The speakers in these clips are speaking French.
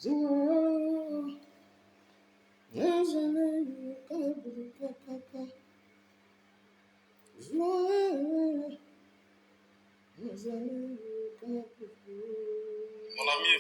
Mon ami.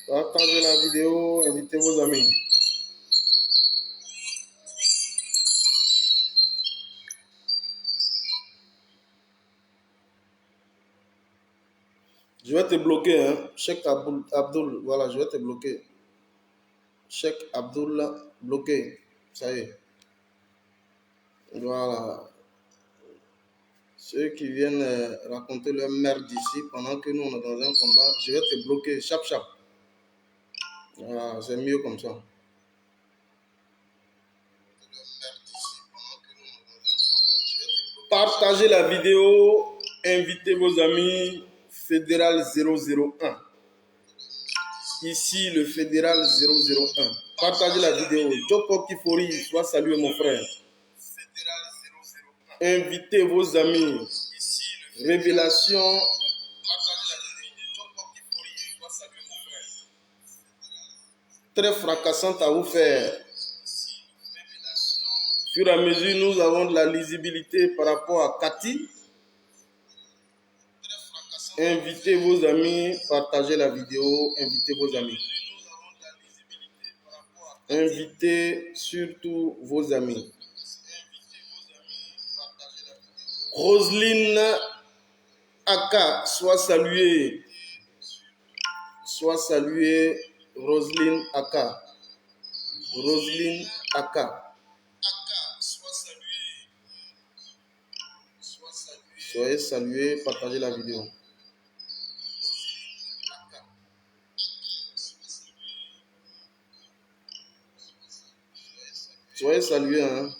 Partagez la vidéo, invitez vos amis. Je vais te bloquer, hein. Cheikh Abdul, voilà, je vais te bloquer. Cheikh Abdul, bloqué. Ça y est. Voilà. Ceux qui viennent raconter leur merde d'ici pendant que nous on est dans un combat, je vais te bloquer. Chap chap. Voilà, c'est mieux comme ça. Partagez la vidéo, invitez vos amis. Fédéral 001. Ici, le Fédéral 001. Partagez la vidéo. Joko Kifori, sois salué mon frère. Invitez vos amis. Révélation. Très fracassante à vous faire. Au fur et à mesure, nous avons de la lisibilité par rapport à Cathy. Invitez vos amis, partagez la vidéo, invitez vos amis. Invitez surtout vos amis. Roselyne Aka, sois saluée. Sois saluée, Roselyne Aka. Roselyne Aka. Soyez salués, partagez la vidéo. Soyez salués, hein.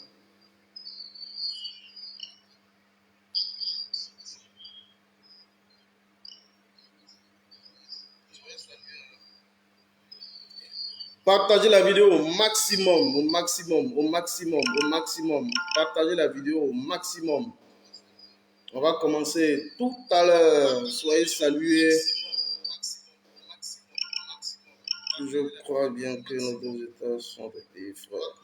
Partagez la vidéo au maximum, au maximum, au maximum, au maximum. Partagez la vidéo au maximum. On va commencer tout à l'heure. Soyez salués. Je crois bien que nos deux États sont des pays frères.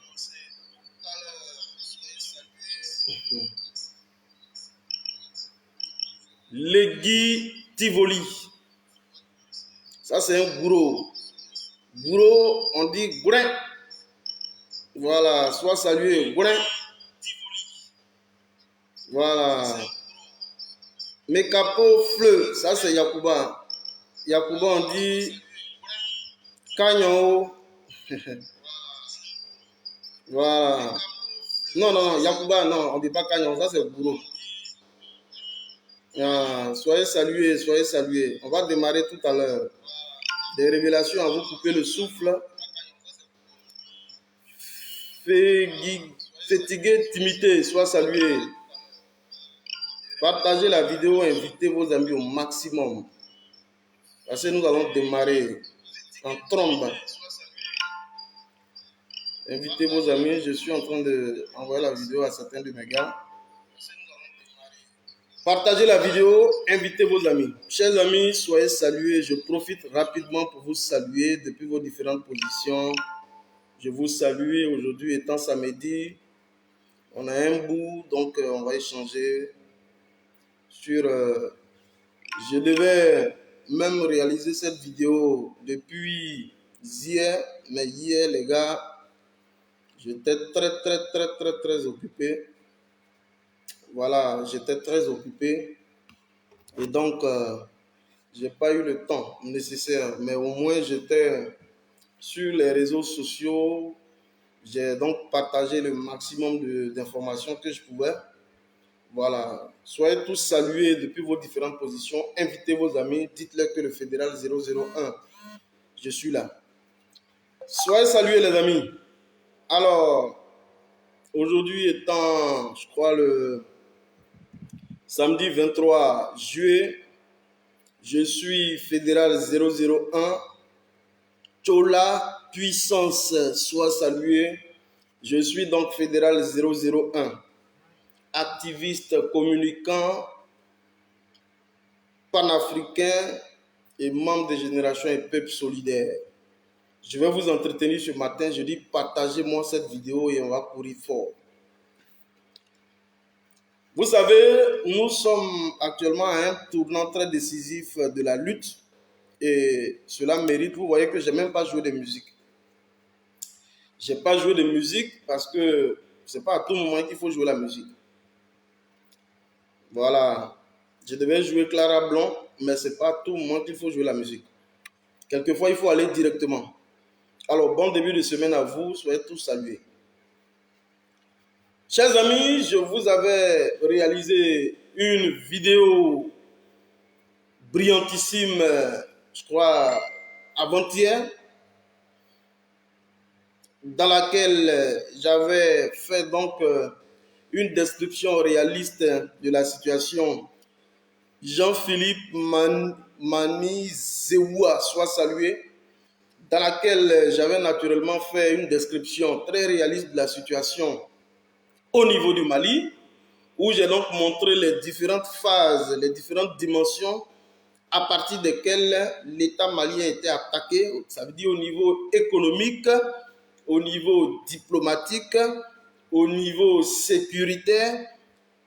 Legui Tivoli. Ça, c'est un gourou. Gourou, on dit gourin. Voilà, sois salué, gourin. Voilà. Mekapo Fleu, ça c'est Yakuba. Yakuba, on dit Kanyo. Voilà. Non, non, Yakuba, non, on ne dit pas Kanyo, ça c'est gourou. Ah, soyez salués, soyez salués. On va démarrer tout à l'heure. Des révélations à vous couper le souffle. Fatigué, timidé, sois salué. Partagez la vidéo, invitez vos amis au maximum. Parce que nous allons démarrer en trombe. Invitez vos amis, je suis en train d'envoyer la vidéo à certains de mes gars. Partagez la vidéo, invitez vos amis. Chers amis, soyez salués. Je profite rapidement pour vous saluer depuis vos différentes positions. Je vous salue aujourd'hui étant samedi. On a un bout, donc on va échanger sur... je devais même réaliser cette vidéo depuis hier, mais hier, les gars, J'étais très occupé. Voilà, j'étais très occupé. Et donc, je n'ai pas eu le temps nécessaire. Mais au moins, j'étais sur les réseaux sociaux. J'ai donc partagé le maximum d'informations que je pouvais. Voilà. Soyez tous salués depuis vos différentes positions. Invitez vos amis. Dites-leur que le fédéral 001, je suis là. Soyez salués, les amis. Alors, aujourd'hui étant, je crois, le samedi 23 juillet, je suis fédéral 001. Chola, puissance, soit saluée. Je suis donc fédéral 001. Activiste, communicant, panafricain et membre des générations et peuple solidaire. Je vais vous entretenir ce matin. Je dis partagez-moi cette vidéo et on va courir fort. Vous savez, nous sommes actuellement à un tournant très décisif de la lutte et cela mérite, vous voyez que je n'ai même pas joué de musique. Je n'ai pas joué de musique parce que ce n'est pas à tout moment qu'il faut jouer la musique. Voilà, je devais jouer Clara Blanc, mais ce n'est pas à tout moment qu'il faut jouer la musique. Quelquefois, il faut aller directement. Alors, bon début de semaine à vous, soyez tous salués. Chers amis, je vous avais réalisé une vidéo brillantissime, je crois, avant-hier, dans laquelle j'avais fait donc une description réaliste de la situation. Jean-Philippe Manizewa soit salué, dans laquelle j'avais naturellement fait une description très réaliste de la situation au niveau du Mali, où j'ai donc montré les différentes phases, les différentes dimensions à partir desquelles l'État malien était attaqué, ça veut dire au niveau économique, au niveau diplomatique, au niveau sécuritaire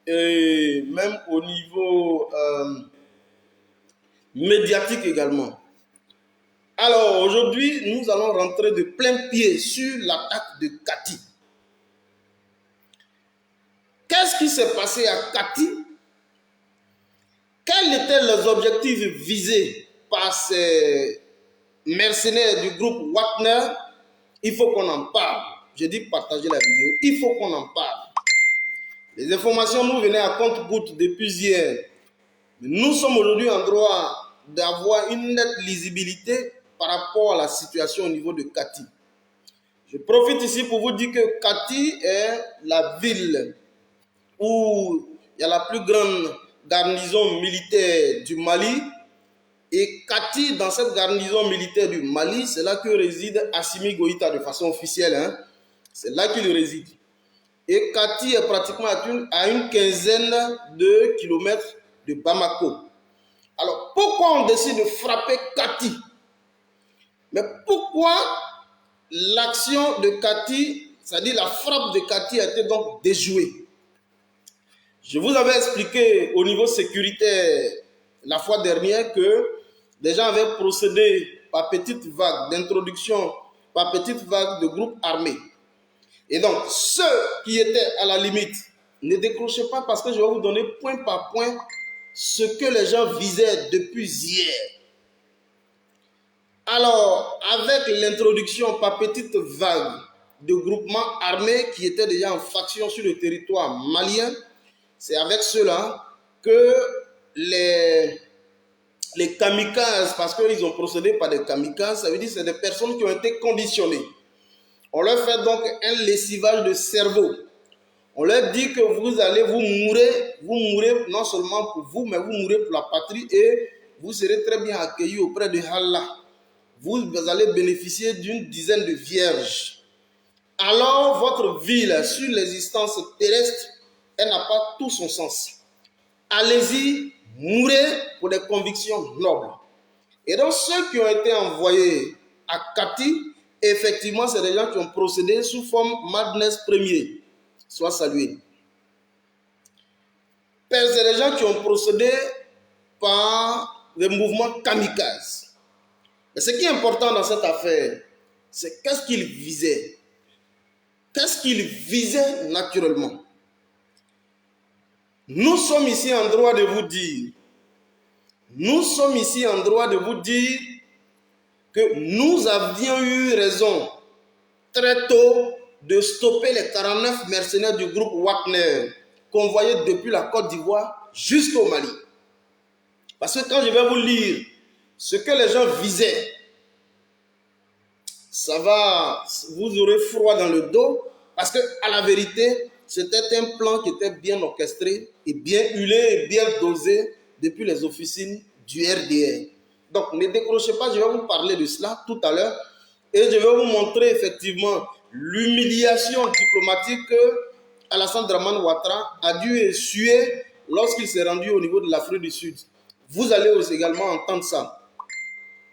et même au niveau médiatique également. Alors aujourd'hui, nous allons rentrer de plein pied sur l'attaque de Kati. Qu'est-ce qui s'est passé à Kati? Quels étaient les objectifs visés par ces mercenaires du groupe Wagner? Il faut qu'on en parle. Je dis partager la vidéo. Il faut qu'on en parle. Les informations nous venaient à compte-gouttes depuis hier. Nous sommes aujourd'hui en droit d'avoir une nette lisibilité par rapport à la situation au niveau de Kati. Je profite ici pour vous dire que Kati est la ville où il y a la plus grande garnison militaire du Mali. Et Kati, dans cette garnison militaire du Mali, c'est là que réside Assimi Goïta de façon officielle. Hein? C'est là qu'il réside. Et Kati est pratiquement à une quinzaine de kilomètres de Bamako. Alors, pourquoi on décide de frapper Kati? Mais pourquoi l'action de Kati, c'est-à-dire la frappe de Kati, a été donc déjouée? Je vous avais expliqué au niveau sécuritaire la fois dernière que les gens avaient procédé par petites vagues d'introduction, par petites vagues de groupes armés. Et donc, ceux qui étaient à la limite, ne décrochez pas parce que je vais vous donner point par point ce que les gens visaient depuis hier. Alors, avec l'introduction par petites vagues de groupements armés qui étaient déjà en faction sur le territoire malien, c'est avec cela que les kamikazes, parce qu'ils ont procédé par des kamikazes, ça veut dire que c'est des personnes qui ont été conditionnées. On leur fait donc un lessivage de cerveau. On leur dit que vous allez vous mourrez non seulement pour vous, mais vous mourrez pour la patrie et vous serez très bien accueillis auprès de Allah. Vous allez bénéficier d'une dizaine de vierges. Alors votre vie là, sur l'existence terrestre, elle n'a pas tout son sens. Allez-y, mourrez pour des convictions nobles. Et donc ceux qui ont été envoyés à Kati, effectivement, c'est des gens qui ont procédé sous forme Madness Premier. Soit salué. C'est des gens qui ont procédé par des mouvements kamikazes. Mais ce qui est important dans cette affaire, c'est qu'est-ce qu'ils visaient. qu'est-ce qu'il visait naturellement? Nous sommes ici en droit de vous dire, que nous avions eu raison très tôt de stopper les 49 mercenaires du groupe Wagner convoyés depuis la Côte d'Ivoire jusqu'au Mali. Parce que quand je vais vous lire ce que les gens visaient, vous aurez froid dans le dos, parce que à la vérité, c'était un plan qui était bien orchestré et bien huilé et bien dosé depuis les officines du RDR. Donc ne décrochez pas, je vais vous parler de cela tout à l'heure et je vais vous montrer effectivement l'humiliation diplomatique que Alassane Dramane Ouattara a dû essuyer lorsqu'il s'est rendu au niveau de l'Afrique du Sud. Vous allez aussi également entendre ça.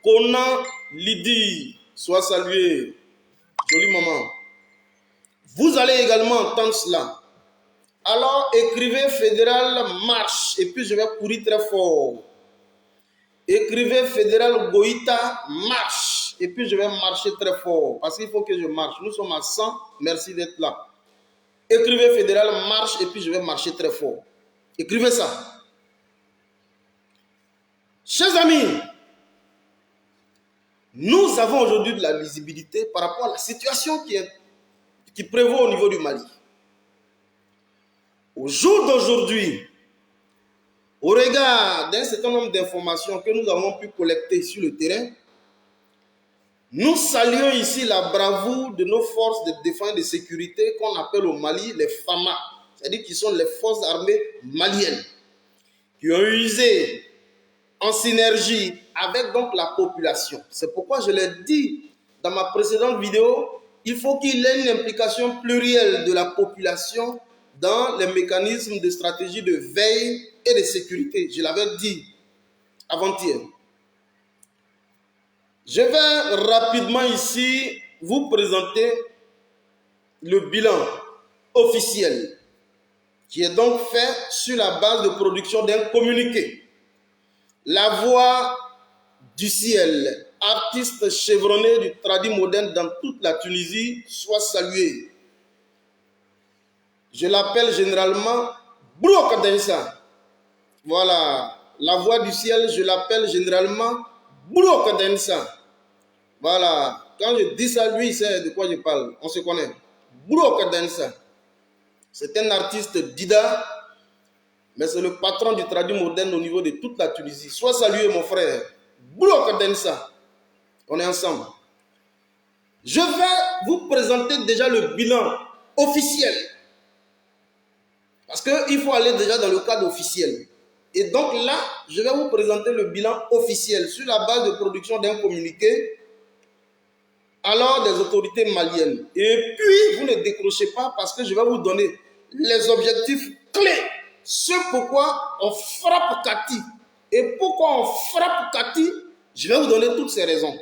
Kona Lydie, soit salué, jolie maman. Vous allez également entendre cela. Alors écrivez fédéral marche, et puis je vais courir très fort. Écrivez fédéral Goïta marche, et puis je vais marcher très fort, parce qu'il faut que je marche. Nous sommes à 100, merci d'être là. Écrivez fédéral marche, et puis je vais marcher très fort. Écrivez ça. Chers amis, nous avons aujourd'hui de la visibilité par rapport à la situation qui prévaut au niveau du Mali. Au jour d'aujourd'hui, au regard d'un certain nombre d'informations que nous avons pu collecter sur le terrain, nous saluons ici la bravoure de nos forces de défense et de sécurité qu'on appelle au Mali les FAMA, c'est-à-dire qui sont les forces armées maliennes, qui ont usé en synergie avec donc la population. C'est pourquoi je l'ai dit dans ma précédente vidéo, il faut qu'il y ait une implication plurielle de la population dans les mécanismes de stratégie de veille et de sécurité. Je l'avais dit avant-hier. Je vais rapidement ici vous présenter le bilan officiel qui est donc fait sur la base de production d'un communiqué. La voix du ciel, artiste chevronné du tradi moderne dans toute la Tunisie, soit salué. Je l'appelle généralement Bro Kadensa. Voilà, la voix du ciel, je l'appelle généralement Bro Kadensa. Voilà, quand je dis ça, lui, il sait de quoi je parle. On se connaît. Bro Kadensa. C'est un artiste dida, mais c'est le patron du tradi moderne au niveau de toute la Tunisie. Sois salué, mon frère. Bro Kadensa. On est ensemble. Je vais vous présenter déjà le bilan officiel. Parce qu'il faut aller déjà dans le cadre officiel. Et donc là, je vais vous présenter le bilan officiel sur la base de production d'un communiqué alors des autorités maliennes. Et puis, vous ne décrochez pas parce que je vais vous donner les objectifs clés. Ce pourquoi on frappe Kati. Et pourquoi on frappe Kati, je vais vous donner toutes ces raisons.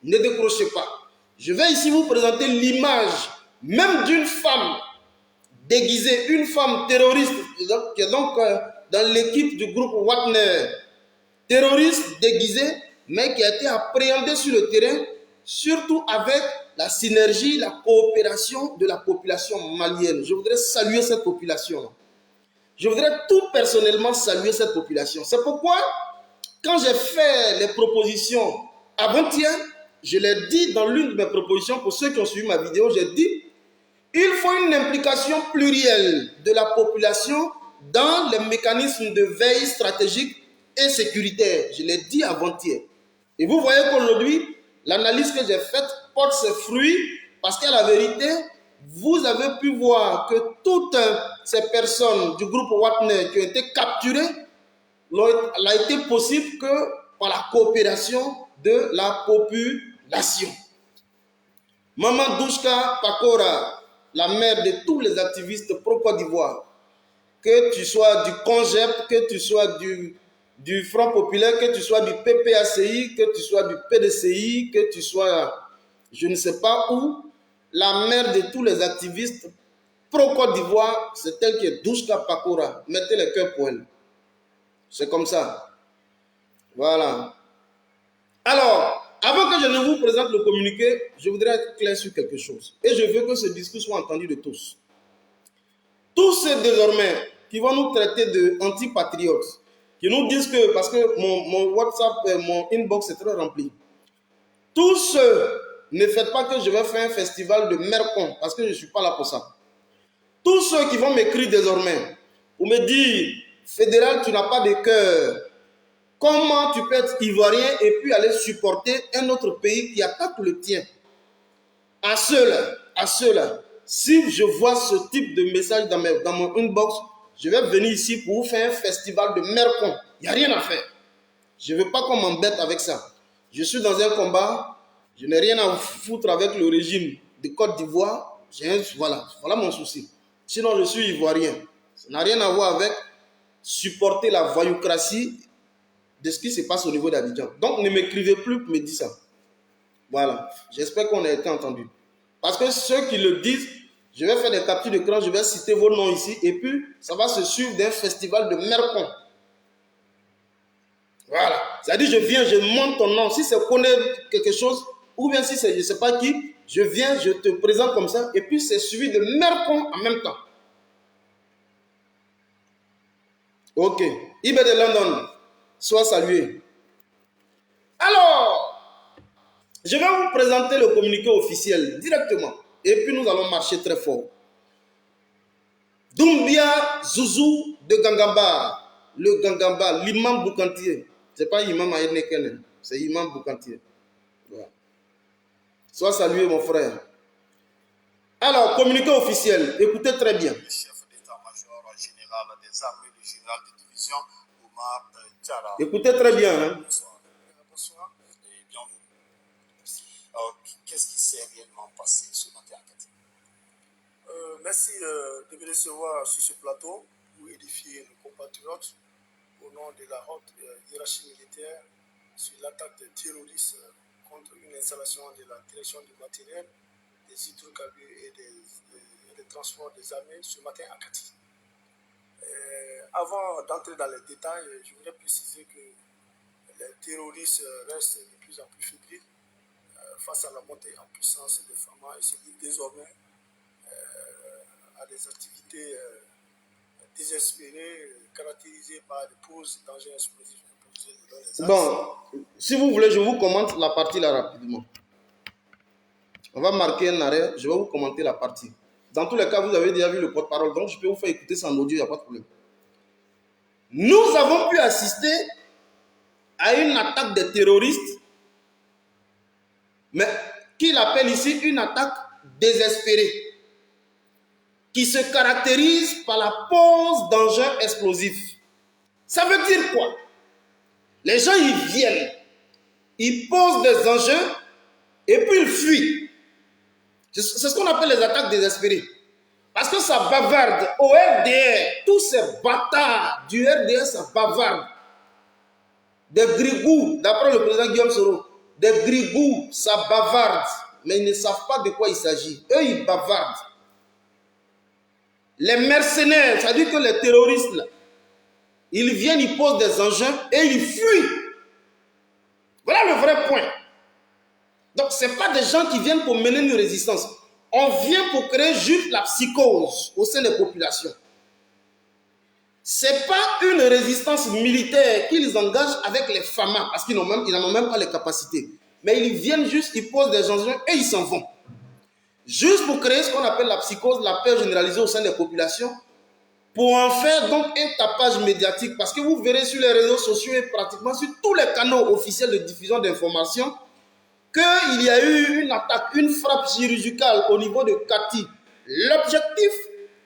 Ne décrochez pas. Je vais ici vous présenter l'image même d'une femme déguisée, une femme terroriste, qui est donc dans l'équipe du groupe Wagner. Terroriste déguisée, mais qui a été appréhendée sur le terrain, surtout avec la synergie, la coopération de la population malienne. Je voudrais saluer cette population. Je voudrais tout personnellement saluer cette population. C'est pourquoi, quand j'ai fait les propositions avant-hier, je l'ai dit dans l'une de mes propositions, pour ceux qui ont suivi ma vidéo, j'ai dit, il faut une implication plurielle de la population dans les mécanismes de veille stratégique et sécuritaire. Je l'ai dit avant-hier. Et vous voyez qu'aujourd'hui, l'analyse que j'ai faite porte ses fruits parce qu'à la vérité, vous avez pu voir que toutes ces personnes du groupe Wagner qui ont été capturées, l'a été possible que par la coopération de la population. Maman Douchka Pakora, la mère de tous les activistes pro-Côte d'Ivoire, que tu sois du CONGEP, que tu sois du Front Populaire, que tu sois du PPACI, que tu sois du PDCI, que tu sois, je ne sais pas où, la mère de tous les activistes pro-Côte d'Ivoire, c'est elle qui est Douchka Pakora. Mettez les cœurs pour elle. C'est comme ça. Voilà. Alors, Avant que je ne vous présente le communiqué, je voudrais être clair sur quelque chose. Et je veux que ce discours soit entendu de tous. Tous ceux désormais qui vont nous traiter d'antipatriotes, qui nous disent que, parce que mon WhatsApp, mon inbox est très rempli. Tous ceux, ne faites pas que je vais faire un festival de mercon, parce que je ne suis pas là pour ça. Tous ceux qui vont m'écrire désormais, pour me dire, Fédéral, tu n'as pas de cœur. Comment tu peux être ivoirien et puis aller supporter un autre pays qui attaque le tien? À ceux-là, si je vois ce type de message dans mon inbox, je vais venir ici pour vous faire un festival de mercon. Il n'y a rien à faire. Je ne veux pas qu'on m'embête avec ça. Je suis dans un combat, je n'ai rien à foutre avec le régime de Côte d'Ivoire. Voilà mon souci. Sinon, je suis ivoirien. Ça n'a rien à voir avec supporter la voyoucratie de ce qui se passe au niveau d'Abidjan. Donc, ne m'écrivez plus pour me dire ça. Voilà. J'espère qu'on a été entendu. Parce que ceux qui le disent, je vais faire des captures d'écran, je vais citer vos noms ici, et puis ça va se suivre d'un festival de mercon. Voilà. C'est-à-dire, je viens, je montre ton nom. Si c'est connaître quelque chose, ou bien si c'est je ne sais pas qui, je viens, je te présente comme ça, et puis c'est suivi de mercon en même temps. Ok. Ibe de London, sois salué. Alors, je vais vous présenter le communiqué officiel directement. Et puis nous allons marcher très fort. Doumbia Zouzou de Gangamba. Le Gangamba, l'imam Boukantier. Ce n'est pas imam Aïdneken, c'est imam Boukantier. Voilà. Sois salué mon frère. Alors, communiqué officiel, écoutez très bien. Le chef d'état-major général des armées, le général de division, Omar Diarra. Écoutez très bien. Hein. Bonsoir. Bonsoir et bienvenue. Alors, qu'est-ce qui s'est réellement passé ce matin à Kati? Merci de me recevoir sur ce plateau pour édifier nos compatriotes au nom de la haute hiérarchie militaire sur l'attaque des terroristes contre une installation de la direction du matériel, des hydrocarbures et des transports des armées ce matin à Kati. Avant d'entrer dans les détails, je voudrais préciser que les terroristes restent de plus en plus fébriles face à la montée en puissance des FAMA et se livrent désormais à des activités désespérées, caractérisées par des poses d'engins explosifs improvisés dans les axes. Bon, si vous voulez, je vous commente la partie là rapidement. On va marquer un arrêt, je vais vous commenter la partie. Dans tous les cas, vous avez déjà vu le porte-parole, donc je peux vous faire écouter ça en audio, il n'y a pas de problème. Nous avons pu assister à une attaque des terroristes, mais qu'il appelle ici une attaque désespérée, qui se caractérise par la pose d'engins explosifs. Ça veut dire quoi? Les gens, ils viennent, ils posent des engins, et puis ils fuient. C'est ce qu'on appelle les attaques désespérées. Parce que ça bavarde au RDR, tous ces bâtards du RDR, ça bavarde. Des grigous, d'après le président Guillaume Soro, des grigous, ça bavarde, mais ils ne savent pas de quoi il s'agit. Eux, ils bavardent. Les mercenaires, c'est-à-dire que les terroristes, là, ils viennent, ils posent des engins et ils fuient. Voilà le vrai point. Donc, ce n'est pas des gens qui viennent pour mener une résistance. On vient pour créer juste la psychose au sein des populations. Ce n'est pas une résistance militaire qu'ils engagent avec les FAMA, parce qu'ils n'en ont même pas les capacités. Mais ils viennent juste, ils posent des engins et ils s'en vont. Juste pour créer ce qu'on appelle la psychose, la peur généralisée au sein des populations, pour en faire donc un tapage médiatique. Parce que vous verrez sur les réseaux sociaux et pratiquement sur tous les canaux officiels de diffusion d'informations qu'il y a eu une attaque, une frappe chirurgicale au niveau de Kati. L'objectif,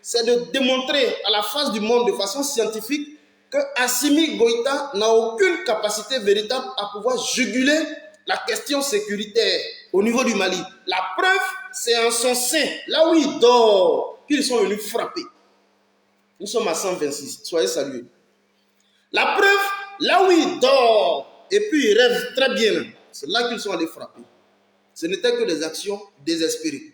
c'est de démontrer à la face du monde de façon scientifique que Assimi Goïta n'a aucune capacité véritable à pouvoir juguler la question sécuritaire au niveau du Mali. La preuve, c'est en son sein, là où il dort, qu'ils sont venus frapper. Nous sommes à 126, soyez salués. La preuve, là où il dort, et puis il rêve très bien, c'est là qu'ils sont allés frapper. Ce n'était que des actions désespérées.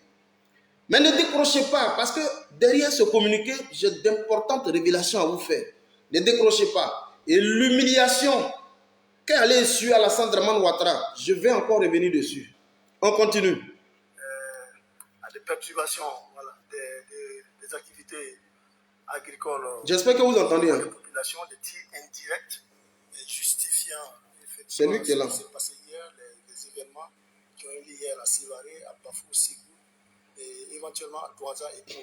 Mais ne décrochez pas, parce que derrière ce communiqué, j'ai d'importantes révélations à vous faire. Ne décrochez pas. Et l'humiliation qu'est allé sur Alassane Dramane Ouattara. Je vais encore revenir dessus. On continue. À des perturbations, voilà, des activités agricoles. J'espère que vous entendez. Des populations, des tirs indirects justifiant C'est lui qui est là. ce qui s'est passé hier, les événements qui ont eu lieu hier à Sévaré, à Bafou, Ségou et éventuellement à Douaza et Pau.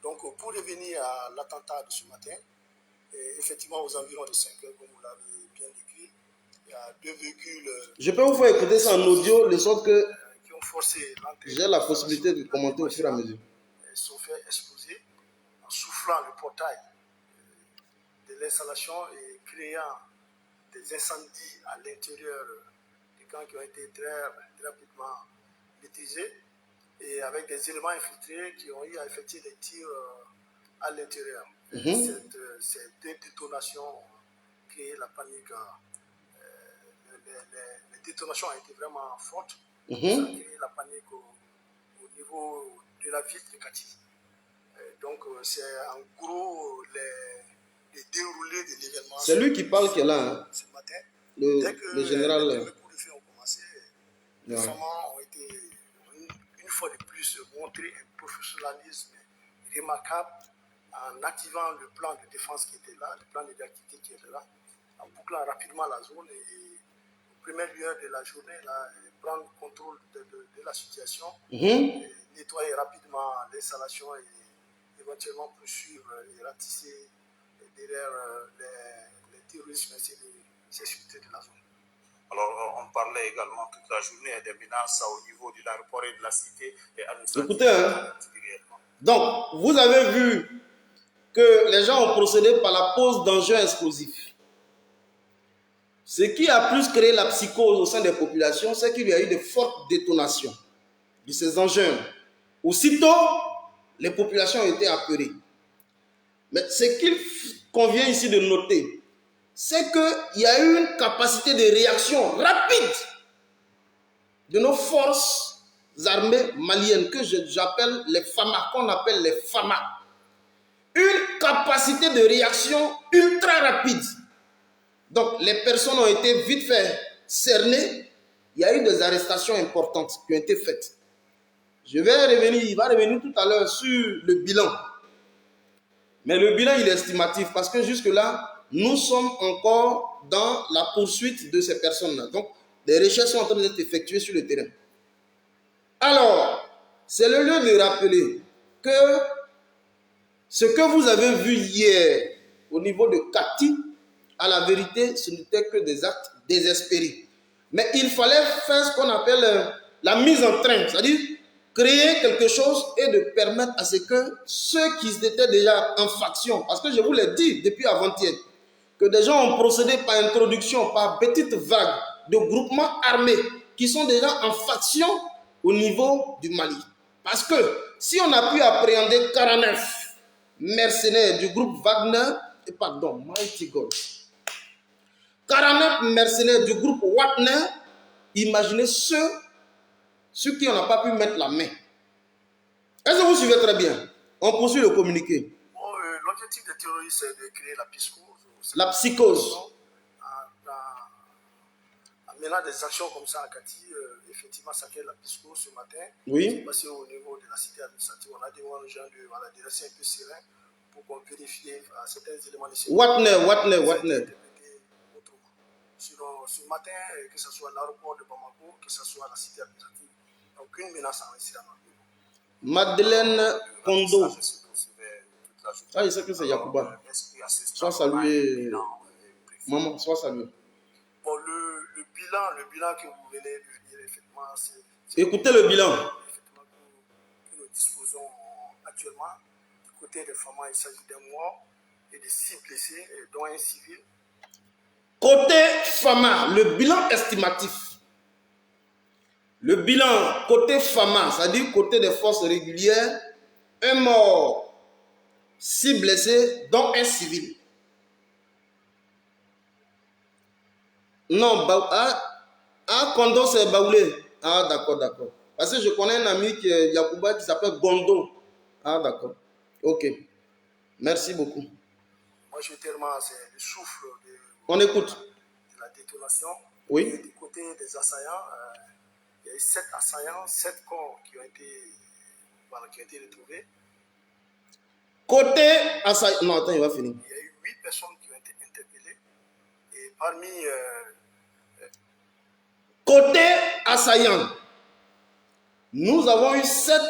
Donc pour revenir à l'attentat de ce matin, effectivement aux environs de 5 heures, comme vous l'avez bien décrit, il y a 2 véhicules. Je peux vous faire écouter ça en audio, de sorte que qui ont forcé l'entrée. J'ai la possibilité de commenter au fur et à mesure. Ils sont fait exploser en soufflant le portail de l'installation et créant des incendies à l'intérieur des camps qui ont été très rapidement maîtrisés et avec des éléments infiltrés qui ont eu à effectuer des tirs à l'intérieur. Ces 2 détonations ont créé la panique. Les détonations ont été vraiment fortes. Ça a créé la panique au niveau de la ville de Kati. Donc c'est en gros les déroulés de l'événement. C'est lui qui parle qui est là. Hein. Ce matin. Le général. Les coups de feu ont commencé. Les femmes ont été une fois de plus montré un professionnalisme remarquable en activant le plan de défense qui était là, le plan d'activité qui était là, en bouclant rapidement la zone et aux premières lueurs de la journée, là, prendre contrôle de la situation, et nettoyer rapidement l'installation et éventuellement poursuivre et ratisser derrière les terroristes, mais c'est les sécurités de la zone. Alors, on parlait également toute la journée des menaces au niveau de l'aéroport et de la cité. Et écoutez, hein. Donc, vous avez vu que les gens ont procédé par la pose d'engins explosifs. Ce qui a plus créé la psychose au sein des populations, c'est qu'il y a eu de fortes détonations de ces engins. Aussitôt, les populations ont été apeurées. Mais ce qu'il convient ici de noter, c'est qu'il y a eu une capacité de réaction rapide de nos forces armées maliennes, que j'appelle les FAMA, qu'on appelle les FAMA. Une capacité de réaction ultra rapide. Donc, les personnes ont été vite fait cernées. Il y a eu des arrestations importantes qui ont été faites. Il va revenir tout à l'heure sur le bilan. Mais le bilan, il est estimatif parce que jusque-là, nous sommes encore dans la poursuite de ces personnes-là. Donc, des recherches sont en train d'être effectuées sur le terrain. Alors, c'est le lieu de rappeler que ce que vous avez vu hier au niveau de Kati, à la vérité, ce n'était que des actes désespérés. Mais il fallait faire ce qu'on appelle la mise en train, c'est-à-dire créer quelque chose et de permettre à ce que ceux qui étaient déjà en faction, parce que je vous l'ai dit depuis avant-hier, que des gens ont procédé par introduction, par petites vagues de groupements armés qui sont déjà en faction au niveau du Mali. Parce que si on a pu appréhender 49 mercenaires du groupe Wagner, Mighty God, 49 mercenaires du groupe Wagner, imaginez ceux qui on n'a pas pu mettre la main. Est-ce que vous suivez très bien? On poursuit le communiqué. L'objectif des terroristes, c'est de créer la psychose. La psychose. En menant des actions comme ça à Kati, effectivement, ça crée la psychose ce matin. Oui. Parce qu'au niveau de la cité administrative, on a demandé aux gens de rester un peu sereins pour qu'on vérifie certains éléments de sécurité. Wagner. Ce matin, que ce soit l'aéroport de Bamako, que ce soit la cité administrative, aucune menace en ici. Madeleine Kondo. Ah, je sais que c'est Yacouba. Sois salué. Maman, sois salué. Bon, le bilan que vous venez de dire, effectivement, c'est écoutez le bilan. Effectivement, que nous disposons actuellement. Du côté des femmes, il s'agit d'un mort et de 6 blessés, dont un civil. Côté FAMA, le bilan estimatif. Le bilan côté FAMA, c'est-à-dire côté des forces régulières, un mort, 6 blessés, dont un civil. Non, Kondo c'est Baoulé. Ah, d'accord. Parce que je connais un ami qui est Yacouba qui s'appelle Gondo. Ah, d'accord. Ok. Merci beaucoup. Moi, je tellement, c'est le souffle On écoute. de la détonation. détonation. Oui. Et du côté des assaillants, il y a eu 7 assaillants, 7 corps qui ont été retrouvés. Côté assaillant. Non, attends, il va finir. Il y a eu 8 personnes qui ont été interpellées. Et parmi... Côté assaillant, nous avons eu 7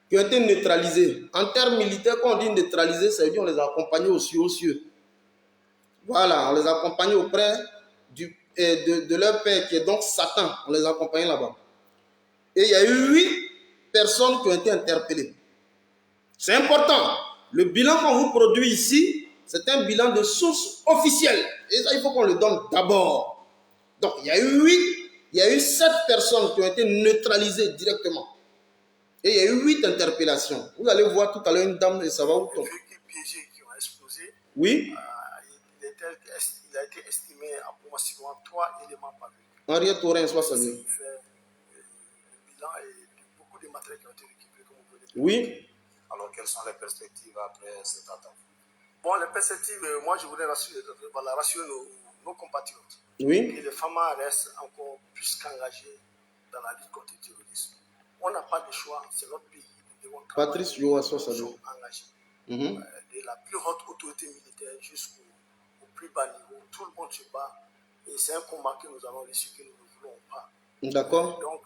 qui ont été neutralisés. En termes militaires, quand on dit neutralisés, ça veut dire qu'on les a accompagnés aux cieux. Voilà, on les a accompagnés auprès de leur père, qui est donc Satan. On les a accompagnés là-bas. Et il y a eu 8 personnes qui ont été interpellées. C'est important. Le bilan qu'on vous produit ici, c'est un bilan de source officielle. Et ça, il faut qu'on le donne d'abord. Donc, il y a eu 7 personnes qui ont été neutralisées directement. Et il y a eu 8 interpellations. Vous allez voir tout à l'heure une dame et ça va où tomber. Les véhicules piégés qui ont explosé, Oui. Il a été estimé approximativement 3 éléments par véhicule. Henriette Tourin, soit salué. Il fait le bilan et beaucoup de matériel qui ont été récupérés, comme vous pouvez le dire. Oui. Alors, quelles sont les perspectives après cette attaque? Bon, les perspectives, moi je voudrais rassurer nos compatriotes. Oui. Que les femmes restent encore plus qu'engagées dans la lutte contre le terrorisme. On n'a pas de choix, c'est notre pays. Patrice Yoa, soit salué. Nous sommes engagés. Mhm. De la plus haute autorité militaire jusqu'au plus bas niveau, tout le monde se bat. Et c'est un combat que nous avons réussi, que nous ne voulons pas. D'accord. Donc,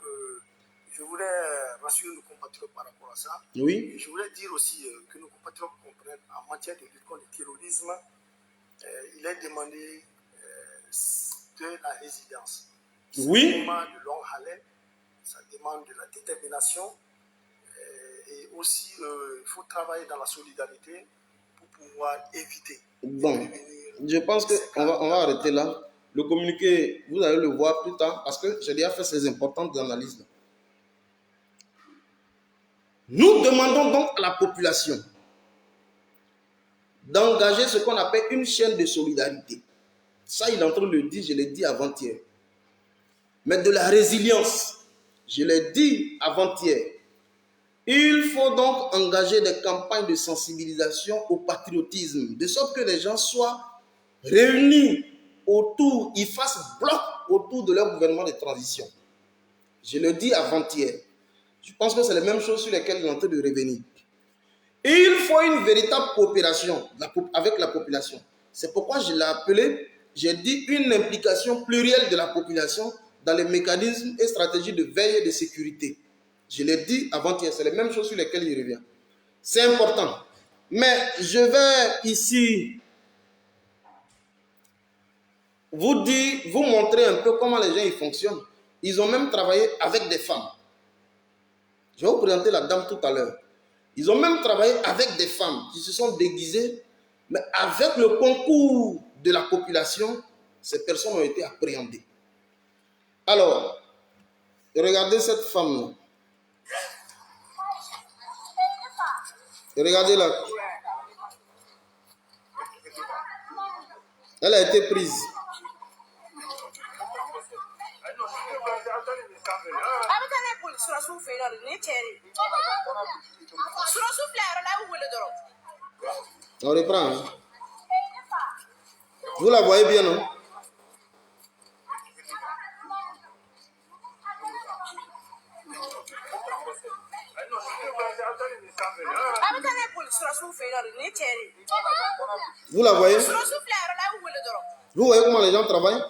je voulais rassurer nos compatriotes par rapport à ça. Oui. Et je voulais dire aussi que nos compatriotes comprennent en matière de lutte contre le terrorisme, il est demandé de la résilience. Oui. Ça demande de longue haleine, ça demande de la détermination. Et aussi, il faut travailler dans la solidarité pour pouvoir éviter. Bon, je pense qu'on va arrêter là. Le communiqué, vous allez le voir plus tard parce que j'ai déjà fait ces importantes analyses. Nous demandons donc à la population d'engager ce qu'on appelle une chaîne de solidarité. Ça, il est en train de le dire, je l'ai dit avant-hier. Mais de la résilience, je l'ai dit avant-hier. Il faut donc engager des campagnes de sensibilisation au patriotisme, de sorte que les gens soient réunis autour, ils fassent bloc autour de leur gouvernement de transition. Je le dis avant-hier. Je pense que c'est les mêmes choses sur lesquelles il est en train de revenir. Il faut une véritable coopération avec la population. C'est pourquoi je l'ai appelé, j'ai dit une implication plurielle de la population dans les mécanismes et stratégies de veille et de sécurité. Je l'ai dit avant-hier, c'est les mêmes choses sur lesquelles il revient. C'est important. Mais je vais ici vous montrer un peu comment les gens ils fonctionnent. Ils ont même travaillé avec des femmes. Je vais vous présenter la dame tout à l'heure. Ils ont même travaillé avec des femmes qui se sont déguisées, mais avec le concours de la population, ces personnes ont été appréhendées. Alors, regardez cette femme-là. Regardez-la. Elle a été prise. On reprend. Hein? Vous la voyez bien, non? Vous la voyez? Vous voyez comment les gens travaillent?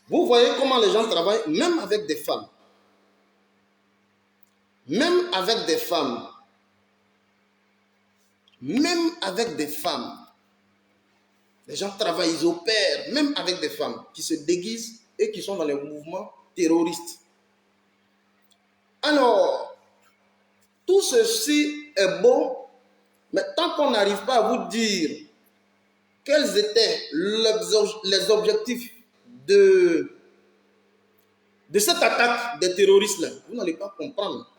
Vous voyez comment les gens travaillent, même avec des femmes. Même avec des femmes. Même avec des femmes. Les gens travaillent, ils opèrent, même avec des femmes qui se déguisent et qui sont dans les mouvements terroristes. Alors, tout ceci est beau, mais tant qu'on n'arrive pas à vous dire quels étaient les objectifs de cette attaque des terroristes-là, vous n'allez pas comprendre.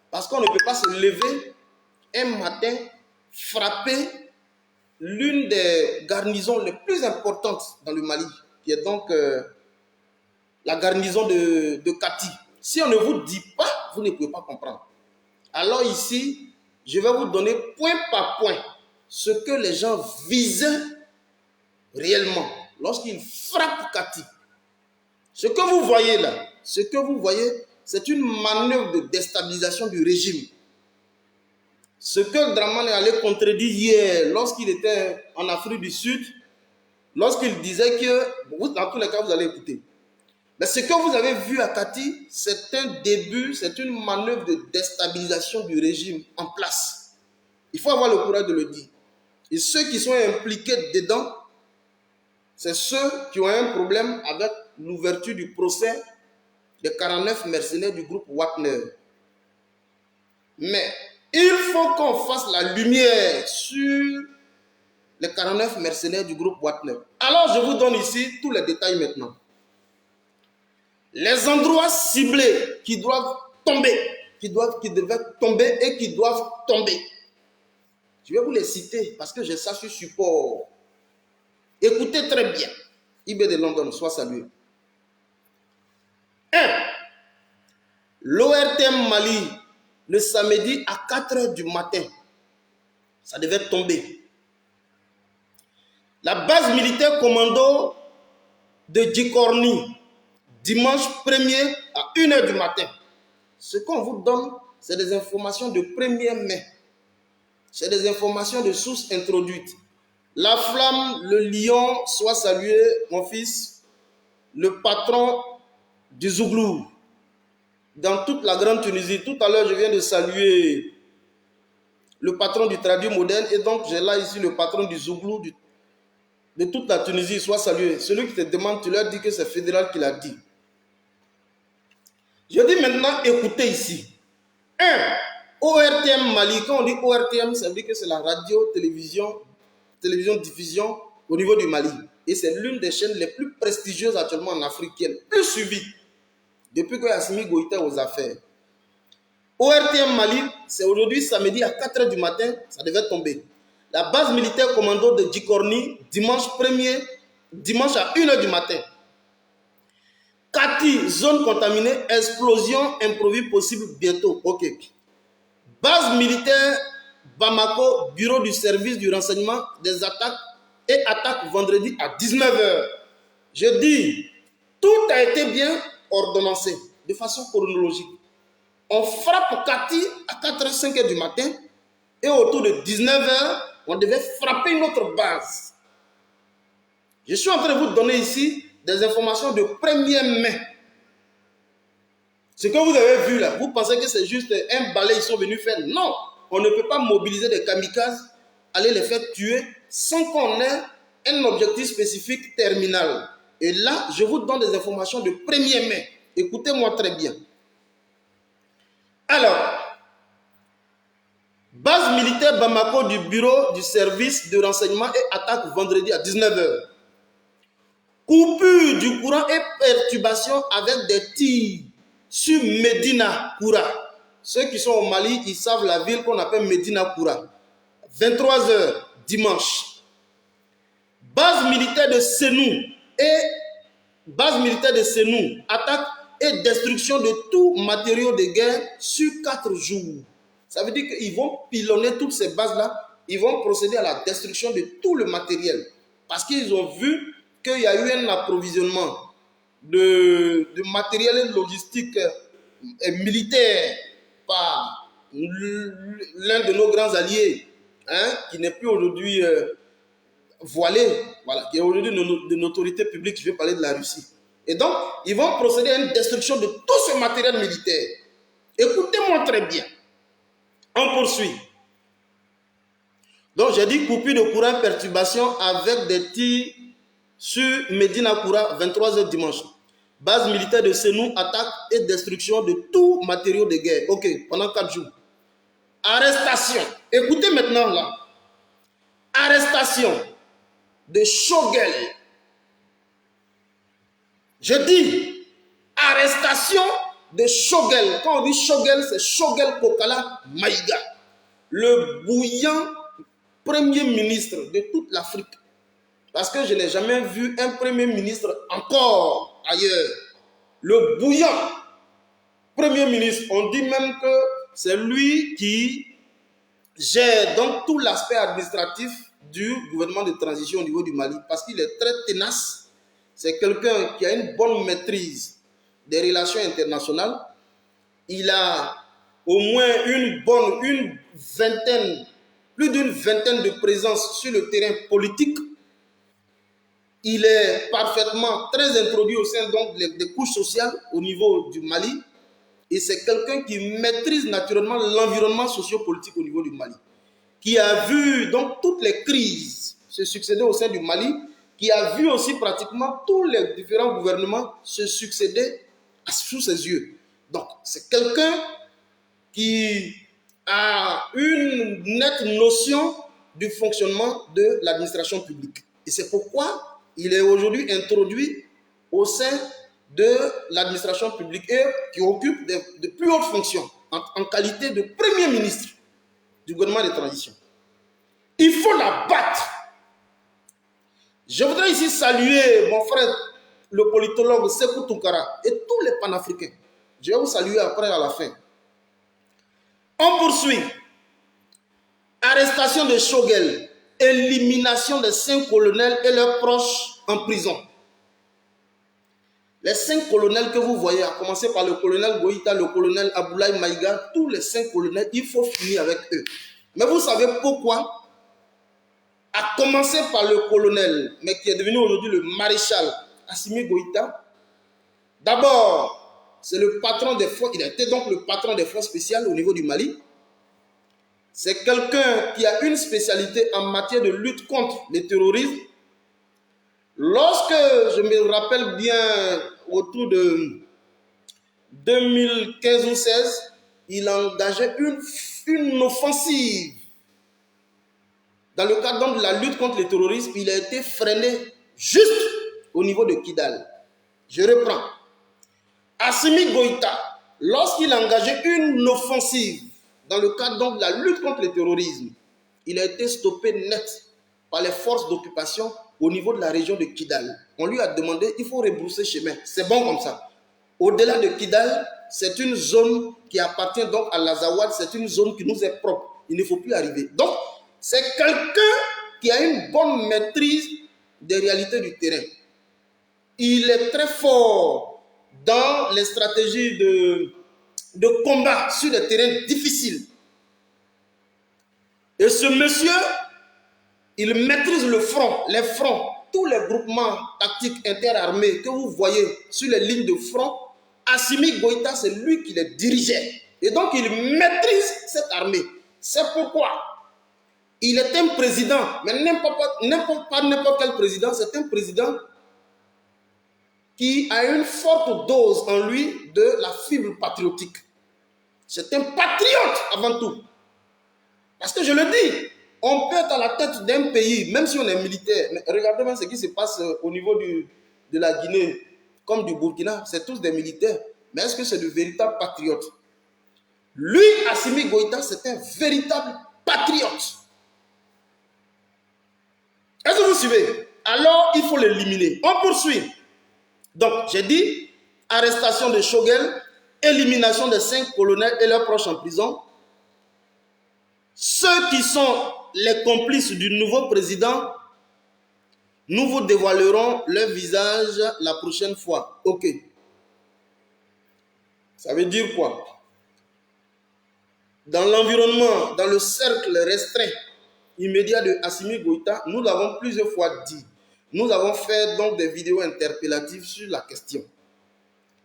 Parce qu'on ne peut pas se lever un matin, frapper l'une des garnisons les plus importantes dans le Mali, qui est donc la garnison de Kati. Si on ne vous dit pas, vous ne pouvez pas comprendre. Alors ici, Je vais vous donner point par point ce que les gens visaient réellement lorsqu'ils frappent Kati. Ce que vous voyez là, c'est une manœuvre de déstabilisation du régime. Ce que Dramane est allé contredire hier lorsqu'il était en Afrique du Sud, lorsqu'il disait que, dans tous les cas vous allez écouter, mais ce que vous avez vu à Kati, c'est un début, c'est une manœuvre de déstabilisation du régime en place. Il faut avoir le courage de le dire. Et ceux qui sont impliqués dedans, c'est ceux qui ont un problème avec l'ouverture du procès des 49 mercenaires du groupe Wagner. Mais il faut qu'on fasse la lumière sur les 49 mercenaires du groupe Wagner. Alors je vous donne ici tous les détails maintenant. Les endroits ciblés qui doivent tomber, qui devaient tomber et qui doivent tomber. Je vais vous les citer parce que j'ai ça sur support. Écoutez très bien. IB de London, soit salué. 1. L'ORTM Mali, le samedi à 4 h du matin. Ça devait tomber. La base militaire commando de Djikorni, dimanche 1er à 1 h du matin. Ce qu'on vous donne, c'est des informations de première main. C'est des informations de sources introduites. La flamme, le lion, soit salué, mon fils, le patron du Zouglou, dans toute la grande Tunisie. Tout à l'heure, je viens de saluer le patron du Traduit Moderne, et donc j'ai là ici le patron du Zouglou, de toute la Tunisie, soit salué. Celui qui te demande, tu leur dis que c'est fédéral qui l'a dit. Je dis maintenant, écoutez ici. 1. ORTM Mali, quand on dit ORTM, ça veut dire que c'est la radio, télévision, diffusion au niveau du Mali. Et c'est l'une des chaînes les plus prestigieuses actuellement en Afrique, qui est le plus suivie depuis que Assimi Goïta est aux affaires. ORTM Mali, c'est aujourd'hui samedi à 4 h du matin, ça devait tomber. La base militaire commando de Djikorni, dimanche à 1 h du matin. Kati, zone contaminée, explosion imprévue possible bientôt. Ok. Base militaire Bamako, bureau du service du renseignement des attaques et attaques vendredi à 19 h. Je dis, tout a été bien ordonnancé de façon chronologique. On frappe Kati à 4 h, 5 h du matin et autour de 19 h, on devait frapper une autre base. Je suis en train de vous donner ici des informations de première main. Ce que vous avez vu là, vous pensez que c'est juste un balai ils sont venus faire? Non, on ne peut pas mobiliser des kamikazes, aller les faire tuer sans qu'on ait un objectif spécifique terminal. Et là, je vous donne des informations de première main. Écoutez-moi très bien. Alors, base militaire Bamako du bureau du service de renseignement et attaque vendredi à 19 h. Coupure du courant et perturbation avec des tirs sur Medina Koura. Ceux qui sont au Mali, ils savent la ville qu'on appelle Medina Koura. 23 h dimanche. Base militaire de Senou, attaque et destruction de tout matériau de guerre sur 4 jours. Ça veut dire qu'ils vont pilonner toutes ces bases-là, ils vont procéder à la destruction de tout le matériel. Parce qu'ils ont vu qu'il y a eu un approvisionnement de matériel logistique et militaire par l'un de nos grands alliés, qui n'est plus aujourd'hui voilé, voilà, qui est aujourd'hui de autorité publique. Je vais parler de la Russie. Et donc, ils vont procéder à une destruction de tout ce matériel militaire. Écoutez-moi très bien. On poursuit. Donc, j'ai dit coupure de courant, perturbation avec des tirs sur Medina Koura, 23 h dimanche. Base militaire de Senou, attaque et destruction de tout matériau de guerre. Ok, pendant 4 jours. Arrestation. Écoutez maintenant là. Arrestation de Shogel. Je dis arrestation de Shogel. Quand on dit Shogel, c'est Shogel Kokala Maïga, le bouillant premier ministre de toute l'Afrique. Parce que je n'ai jamais vu un premier ministre encore ailleurs. Le bouillant premier ministre, on dit même que c'est lui qui gère donc tout l'aspect administratif du gouvernement de transition au niveau du Mali parce qu'il est très tenace. C'est quelqu'un qui a une bonne maîtrise des relations internationales. Il a au moins plus d'une vingtaine de présences sur le terrain politique. Il est parfaitement très introduit au sein donc des couches sociales au niveau du Mali. Et c'est quelqu'un qui maîtrise naturellement l'environnement sociopolitique au niveau du Mali, qui a vu donc toutes les crises se succéder au sein du Mali, qui a vu aussi pratiquement tous les différents gouvernements se succéder sous ses yeux. Donc, c'est quelqu'un qui a une nette notion du fonctionnement de l'administration publique. Et c'est pourquoi il est aujourd'hui introduit au sein de l'administration publique et qui occupe de plus hautes fonctions en qualité de Premier ministre du gouvernement de transition. Il faut la battre. Je voudrais ici saluer mon frère, le politologue Sékou Tounkara et tous les panafricains. Je vais vous saluer après à la fin. On poursuit. Arrestation de Choguel, élimination des 5 colonels et leurs proches en prison. Les 5 colonels que vous voyez, à commencer par le colonel Goïta, le colonel Aboulaye Maïga, tous les 5 colonels, il faut finir avec eux. Mais vous savez pourquoi? À commencer par le colonel, mais qui est devenu aujourd'hui le maréchal Assimi Goïta. D'abord, c'est le patron des forces, il a été donc le patron des forces spéciales au niveau du Mali. C'est quelqu'un qui a une spécialité en matière de lutte contre le terrorisme. Lorsque, je me rappelle bien, autour de 2015 ou 2016, il a engagé une offensive. Dans le cadre de la lutte contre le terrorisme, il a été freiné juste au niveau de Kidal. Je reprends. Assimi Goïta, lorsqu'il a engagé une offensive dans le cadre de la lutte contre le terrorisme, il a été stoppé net par les forces d'occupation au niveau de la région de Kidal. On lui a demandé, il faut rebrousser chemin. C'est bon comme ça. Au-delà de Kidal, c'est une zone qui appartient donc à l'Azawad, c'est une zone qui nous est propre. Il ne faut plus arriver. Donc, c'est quelqu'un qui a une bonne maîtrise des réalités du terrain. Il est très fort dans les stratégies de combat sur des terrains difficiles. Et ce monsieur, il maîtrise le front, les fronts, tous les groupements tactiques interarmés que vous voyez sur les lignes de front. Assimi Goïta, c'est lui qui les dirigeait. Et donc, il maîtrise cette armée. C'est pourquoi il est un président, mais pas n'importe quel président, c'est un président qui a une forte dose en lui de la fibre patriotique. C'est un patriote avant tout. Parce que je le dis, on peut être à la tête d'un pays, même si on est militaire. Mais regardez bien ce qui se passe au niveau de la Guinée, comme du Burkina, c'est tous des militaires. Mais est-ce que c'est de véritables patriotes? Lui, Assimi Goïta, c'est un véritable patriote. Est-ce que vous suivez? Alors, il faut l'éliminer. On poursuit. Donc, j'ai dit, arrestation de Choguel, élimination des 5 colonels et leurs proches en prison. Ceux qui sont les complices du nouveau président, nous vous dévoilerons leur visage la prochaine fois. Ok. Ça veut dire quoi? Dans l'environnement, dans le cercle restreint immédiat de Assimi Goïta, nous l'avons plusieurs fois dit. Nous avons fait donc des vidéos interpellatives sur la question.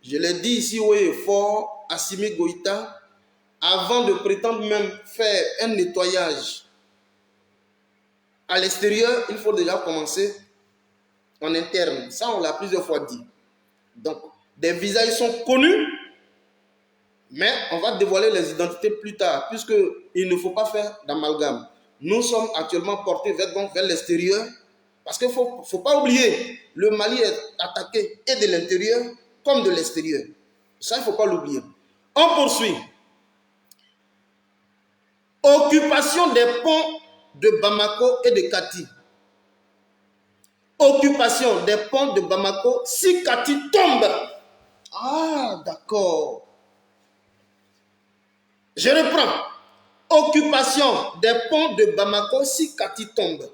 Je l'ai dit ici haut et fort, Assimi Goïta, avant de prétendre même faire un nettoyage à l'extérieur, il faut déjà commencer en interne. Ça, on l'a plusieurs fois dit. Donc, des visages sont connus, mais on va dévoiler les identités plus tard, puisqu'il ne faut pas faire d'amalgame. Nous sommes actuellement portés vers l'extérieur, parce qu'il ne faut pas oublier, le Mali est attaqué et de l'intérieur comme de l'extérieur. Ça, il ne faut pas l'oublier. On poursuit. Occupation des ponts de Bamako et de Kati. Occupation des ponts de Bamako si Kati tombe. Ah, d'accord. Je reprends. Occupation des ponts de Bamako si Kati tombe.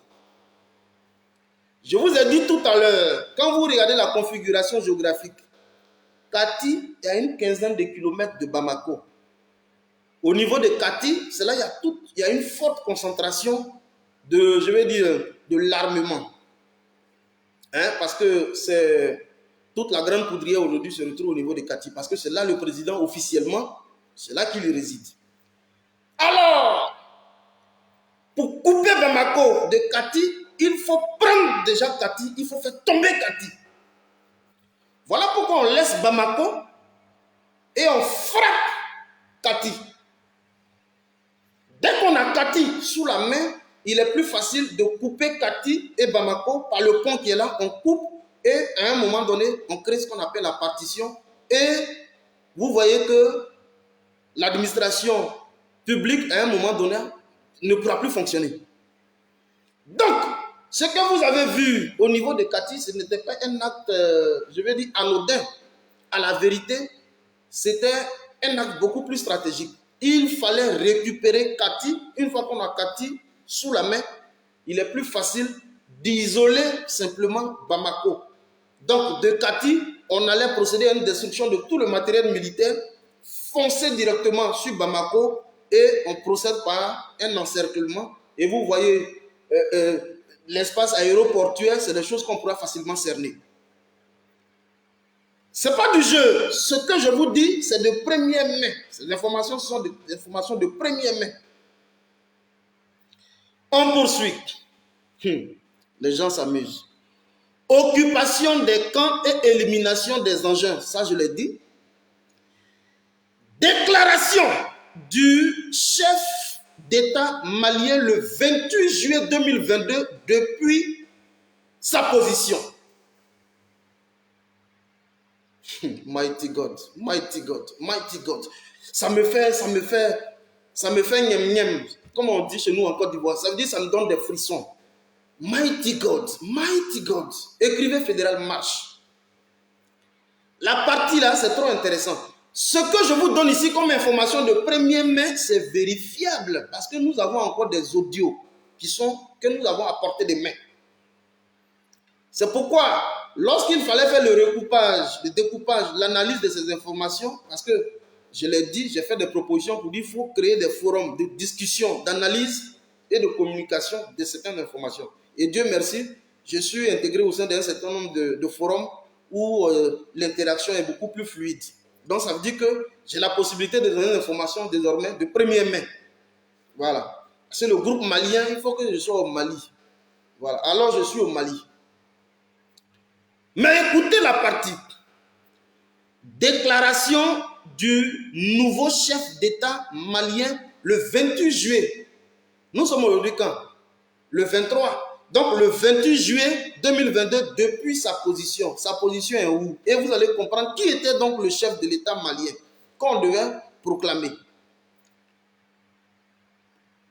Je vous ai dit tout à l'heure, quand vous regardez la configuration géographique, Kati est à une quinzaine de kilomètres de Bamako. Au niveau de Kati, c'est là il y a une forte concentration de, je vais dire, de l'armement. Parce que toute la grande poudrière aujourd'hui se retrouve au niveau de Kati, parce que c'est là le président officiellement, c'est là qu'il réside. Alors, pour couper Bamako de Kati, il faut prendre déjà Kati, il faut faire tomber Kati. Voilà pourquoi on laisse Bamako et on frappe Kati. Dès qu'on a Kati sous la main, il est plus facile de couper Kati et Bamako par le pont qui est là. On coupe et à un moment donné, on crée ce qu'on appelle la partition. Et vous voyez que l'administration publique, à un moment donné, ne pourra plus fonctionner. Donc, ce que vous avez vu au niveau de Kati, ce n'était pas un acte, je vais dire, anodin. À la vérité, c'était un acte beaucoup plus stratégique. Il fallait récupérer Kati. Une fois qu'on a Kati sous la main, il est plus facile d'isoler simplement Bamako. Donc, de Kati, on allait procéder à une destruction de tout le matériel militaire, foncer directement sur Bamako et on procède par un encerclement. Et vous voyez, l'espace aéroportuaire, c'est des choses qu'on pourra facilement cerner. Ce n'est pas du jeu. Ce que je vous dis, c'est de première main. Ces informations sont des informations de première main. On poursuit. Les gens s'amusent. Occupation des camps et élimination des engins. Ça, je l'ai dit. Déclaration du chef d'État malien le 28 juillet 2022 depuis sa position. Mighty God, mighty God, mighty God. Ça me fait niam. Comme on dit chez nous en Côte d'Ivoire, ça veut dire ça me donne des frissons. Mighty God, mighty God. Écrivez Fédéral Marche. La partie là, c'est trop intéressant. Ce que je vous donne ici comme information de première main, c'est vérifiable parce que nous avons encore des audios que nous avons apportés des mains. C'est pourquoi, lorsqu'il fallait faire le recoupage, le découpage, l'analyse de ces informations, parce que, je l'ai dit, j'ai fait des propositions pour dire qu'il faut créer des forums de discussion, d'analyse et de communication de certaines informations. Et Dieu merci, je suis intégré au sein d'un certain nombre de forums où l'interaction est beaucoup plus fluide. Donc, ça veut dire que j'ai la possibilité de donner l'information désormais de première main. Voilà. C'est le groupe malien, il faut que je sois au Mali. Voilà. Alors, je suis au Mali. Mais écoutez la partie. Déclaration du nouveau chef d'État malien le 28 juillet. Nous sommes aujourd'hui quand? Le 23. Donc le 28 juillet 2022, depuis sa position. Sa position est où? Et vous allez comprendre qui était donc le chef de l'État malien qu'on devait proclamer.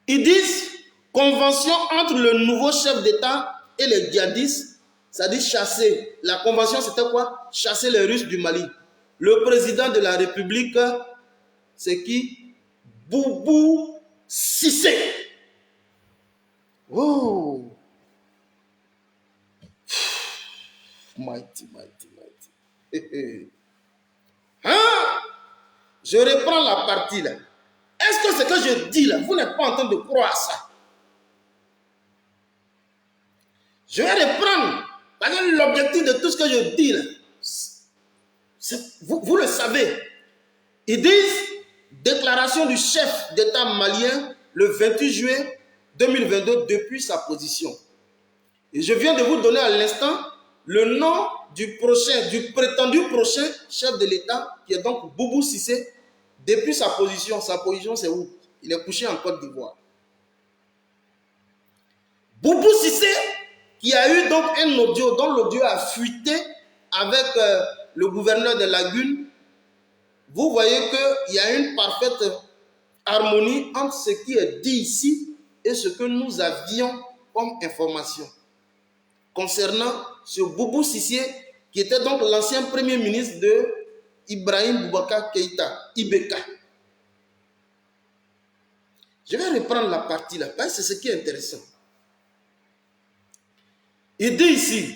Ils disent convention entre le nouveau chef d'État et les djihadistes. Ça dit chasser. La convention, c'était quoi? Chasser les Russes du Mali. Le président de la République, c'est qui? Boubou Cissé. Oh! Mighty, mighty, mighty. Hein? Je reprends la partie là. Est-ce que ce que je dis là, vous n'êtes pas en train de croire ça? Je vais reprendre. Parce que l'objectif de tout ce que je dis là, vous le savez. Ils disent déclaration du chef d'État malien le 28 juillet 2022 depuis sa position. Et je viens de vous donner à l'instant le nom du prétendu prochain chef de l'État, qui est donc Boubou Cissé, depuis sa position. Sa position, c'est où? Il est couché en Côte d'Ivoire. Boubou Cissé, qui a eu donc un audio, dont l'audio a fuité avec le gouverneur de Lagune. Vous voyez qu'il y a une parfaite harmonie entre ce qui est dit ici et ce que nous avions comme information. Concernant ce Boubou Cissé, qui était donc l'ancien premier ministre de Ibrahim Boubacar Keïta, Ibeka. Je vais reprendre la partie là, parce que c'est ce qui est intéressant. Il dit ici,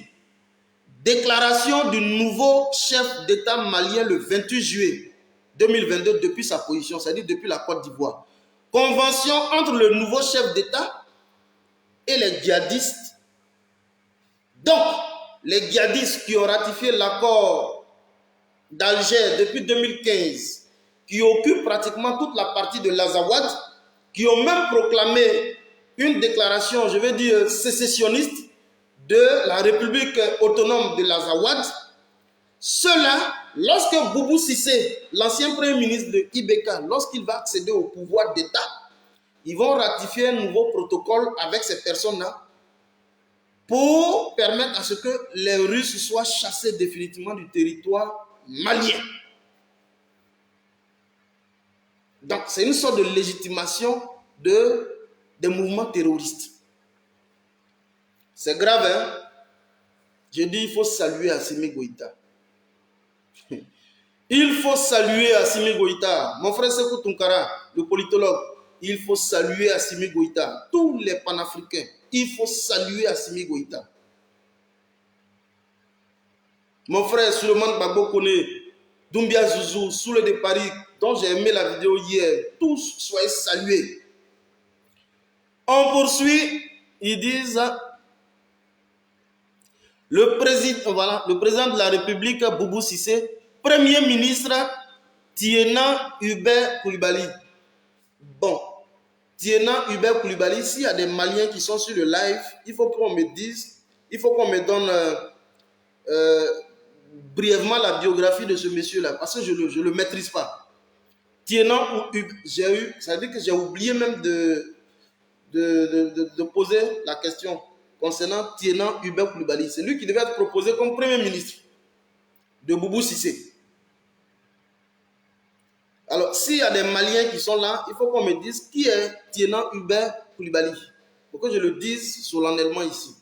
déclaration du nouveau chef d'État malien le 28 juillet 2022 depuis sa position, c'est-à-dire depuis la Côte d'Ivoire. Convention entre le nouveau chef d'État et les djihadistes. Donc, les djihadistes qui ont ratifié l'accord d'Alger depuis 2015, qui occupent pratiquement toute la partie de l'Azawad, qui ont même proclamé une déclaration, je vais dire, sécessionniste de la République autonome de l'Azawad. Ceux-là, lorsque Boubou Cissé, l'ancien premier ministre de Ibeka, lorsqu'il va accéder au pouvoir d'État, ils vont ratifier un nouveau protocole avec ces personnes-là pour permettre à ce que les Russes soient chassés définitivement du territoire malien. Donc, c'est une sorte de légitimation des mouvements terroristes. C'est grave, hein? Je dis, il faut saluer Assimi Goïta. Il faut saluer Assimi Goïta. Mon frère Sekou Tunkara, le politologue, il faut saluer Assimi Goïta. Tous les panafricains, il faut saluer Assimi Goïta. Mon frère Suleiman Gbagbo Kone, Doumbia Zouzou, Soule de Paris, dont j'ai aimé la vidéo hier, tous soyez salués. On poursuit, ils disent, le président de la République, Boubou Cissé, Premier ministre, Tiena Hubert Koulibaly. Bon, Tiena Hubert Koulibaly, s'il y a des Maliens qui sont sur le live, il faut qu'on me dise, il faut qu'on me donne brièvement la biographie de ce monsieur-là, parce que je ne le maîtrise pas. Tiena Hubert, ça veut dire que j'ai oublié même de poser la question concernant Tiena Hubert Koulibaly. C'est lui qui devait être proposé comme Premier ministre de Boubou Cissé. Alors, s'il y a des Maliens qui sont là, il faut qu'on me dise qui est Tiena Hubert Koulibaly. Pour que je le dise solennellement ici.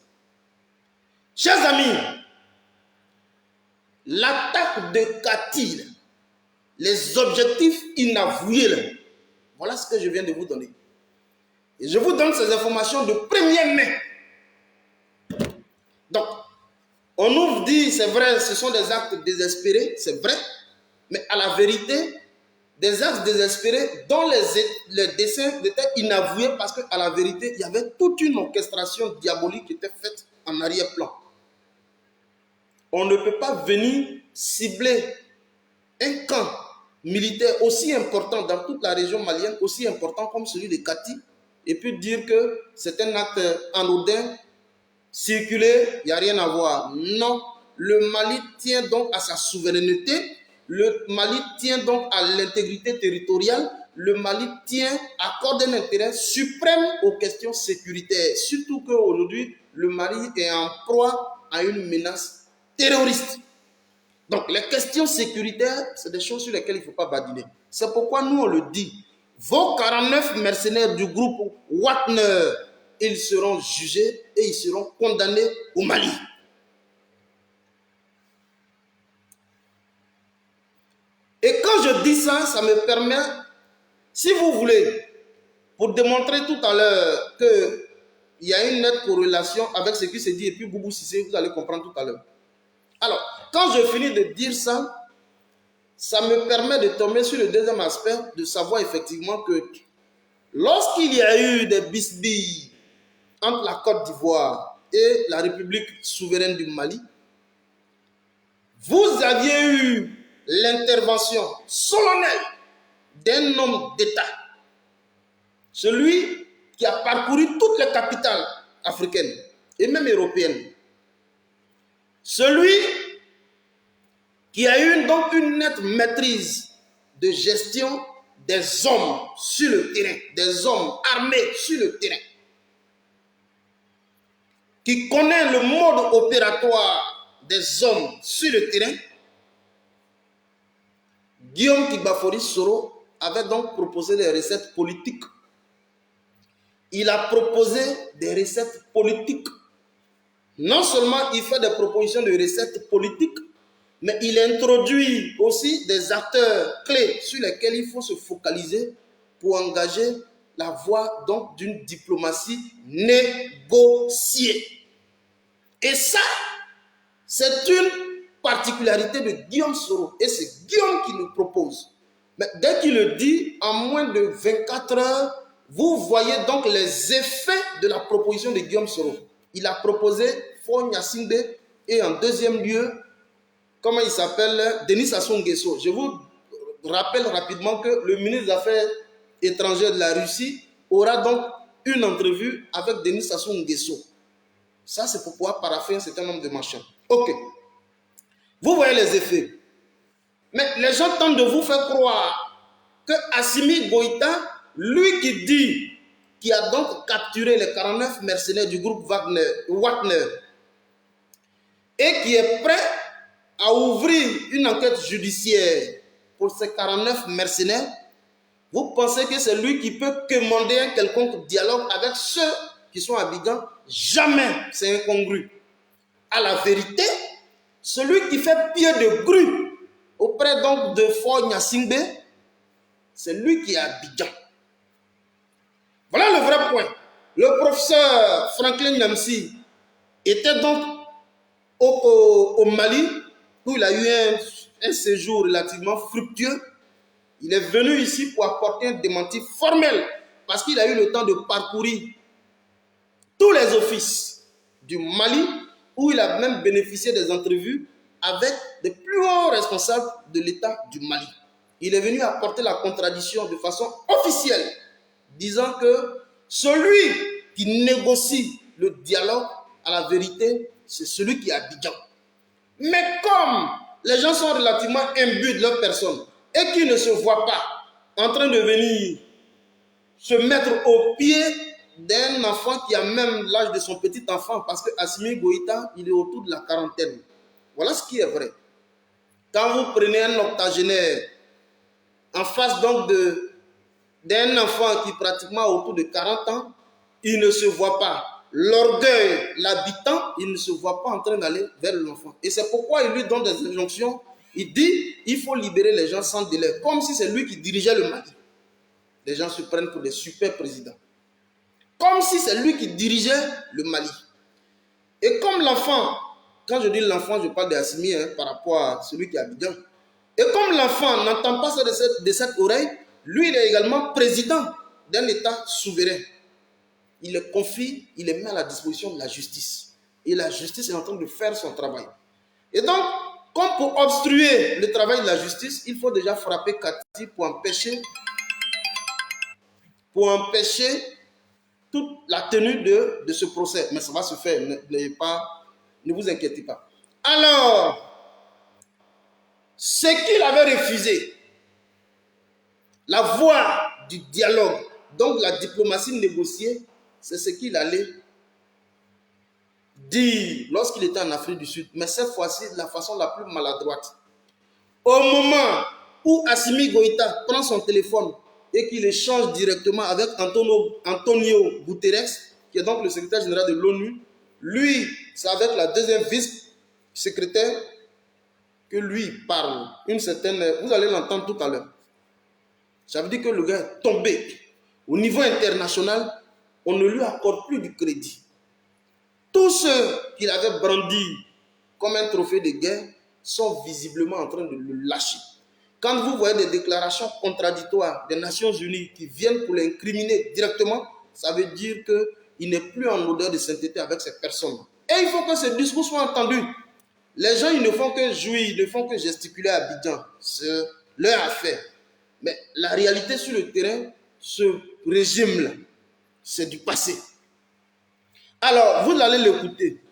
Chers amis, l'attaque de Katil, les objectifs inavoués, voilà ce que je viens de vous donner. Et je vous donne ces informations de première main. Donc, on nous dit, c'est vrai, ce sont des actes désespérés, c'est vrai, mais à la vérité, des actes désespérés dont les dessins étaient inavoués parce qu'à la vérité, il y avait toute une orchestration diabolique qui était faite en arrière-plan. On ne peut pas venir cibler un camp militaire aussi important dans toute la région malienne, aussi important comme celui de Kati, et puis dire que c'est un acte anodin, circulé, il n'y a rien à voir. Non, le Mali tient donc à sa souveraineté, le Mali tient donc à l'intégrité territoriale, le Mali accorde un intérêt suprême aux questions sécuritaires, surtout qu'aujourd'hui, le Mali est en proie à une menace terroriste. Donc, les questions sécuritaires, c'est des choses sur lesquelles il ne faut pas badiner. C'est pourquoi nous, on le dit. Vos 49 mercenaires du groupe Wagner, ils seront jugés et ils seront condamnés au Mali. Et quand je dis ça, ça me permet, si vous voulez, pour démontrer tout à l'heure qu'il y a une nette corrélation avec ce qui se dit, et puis Boubou Cissé, vous allez comprendre tout à l'heure. Alors, quand je finis de dire ça, ça me permet de tomber sur le deuxième aspect, de savoir effectivement que lorsqu'il y a eu des bisbilles entre la Côte d'Ivoire et la République souveraine du Mali, vous aviez eu l'intervention solennelle d'un homme d'État, celui qui a parcouru toutes les capitales africaines et même européennes, celui qui a eu donc une nette maîtrise de gestion des hommes sur le terrain, des hommes armés sur le terrain, qui connaît le mode opératoire des hommes sur le terrain. Guillaume Kigbafori Soro avait donc proposé des recettes politiques. Il a proposé des recettes politiques. Non seulement il fait des propositions de recettes politiques, mais il introduit aussi des acteurs clés sur lesquels il faut se focaliser pour engager la voie donc d'une diplomatie négociée. Et ça, c'est une particularité de Guillaume Soro. Et c'est Guillaume qui nous propose. Mais dès qu'il le dit, en moins de 24 heures, vous voyez donc les effets de la proposition de Guillaume Soro. Il a proposé Faure Gnassingbé et en deuxième lieu, comment il s'appelle, Denis Sassou Nguesso. Je vous rappelle rapidement que le ministre des Affaires étrangères de la Russie aura donc une entrevue avec Denis Sassou Nguesso. Ça, c'est pour pouvoir paraffer un certain nombre de machins. Ok. Vous voyez les effets. Mais les gens tentent de vous faire croire que Assimi Goïta, lui qui dit, qui a donc capturé les 49 mercenaires du groupe Wagner, et qui est prêt à ouvrir une enquête judiciaire pour ces 49 mercenaires, vous pensez que c'est lui qui peut commander un quelconque dialogue avec ceux qui sont à Abidjan? Jamais, c'est incongru. À la vérité, celui qui fait pied de grue auprès donc de Faure Gnassingbé, c'est lui qui est à Abidjan. Voilà le vrai point. Le professeur Franklin Nyamsi était donc au Mali, où il a eu un séjour relativement fructueux. Il est venu ici pour apporter un démenti formel, parce qu'il a eu le temps de parcourir tous les offices du Mali, où il a même bénéficié des entrevues avec les plus hauts responsables de l'État du Mali. Il est venu apporter la contradiction de façon officielle, disant que celui qui négocie le dialogue, à la vérité, c'est celui qui est à Abidjan. Mais comme les gens sont relativement imbus de leur personne et qu'ils ne se voient pas en train de venir se mettre au pied d'un enfant qui a même l'âge de son petit enfant, parce que Assimi Goïta, il est autour de la quarantaine. Voilà ce qui est vrai. Quand vous prenez un octogénaire en face donc d'un enfant qui est pratiquement autour de 40 ans, il ne se voit pas. L'orgueil, l'habitant, il ne se voit pas en train d'aller vers l'enfant. Et c'est pourquoi il lui donne des injonctions. Il dit, il faut libérer les gens sans délai, comme si c'est lui qui dirigeait le Mali. Les gens se prennent pour des super présidents. Comme si c'est lui qui dirigeait le Mali. Et comme l'enfant, quand je dis l'enfant, je parle d'Assimi par rapport à celui qui est Abidjan. Et comme l'enfant n'entend pas ça de cette oreille, lui, il est également président d'un État souverain. Il les confie, il les met à la disposition de la justice. Et la justice est en train de faire son travail. Et donc, comme pour obstruer le travail de la justice, il faut déjà frapper Kati pour empêcher toute la tenue de ce procès. Mais ça va se faire, ne vous inquiétez pas. Alors, ce qu'il avait refusé, la voie du dialogue, donc la diplomatie négociée, c'est ce qu'il allait dire lorsqu'il était en Afrique du Sud, mais cette fois-ci de la façon la plus maladroite. Au moment où Assimi Goïta prend son téléphone et qu'il échange directement avec Antonio Guterres, qui est donc le secrétaire général de l'ONU, lui, c'est avec la deuxième vice-secrétaire que lui parle. Vous allez l'entendre tout à l'heure. Ça veut dire que le gars est tombé. Au niveau international, on ne lui accorde plus du crédit. Tous ceux qu'il avait brandis comme un trophée de guerre sont visiblement en train de le lâcher. Quand vous voyez des déclarations contradictoires des Nations Unies qui viennent pour l'incriminer directement, ça veut dire qu'il n'est plus en odeur de sainteté avec ces personnes. Et il faut que ce discours soit entendu. Les gens, ils ne font que jouir, ils ne font que gesticuler à Abidjan. C'est leur affaire. Mais la réalité sur le terrain, ce régime-là, c'est du passé. Alors, vous allez l'écouter.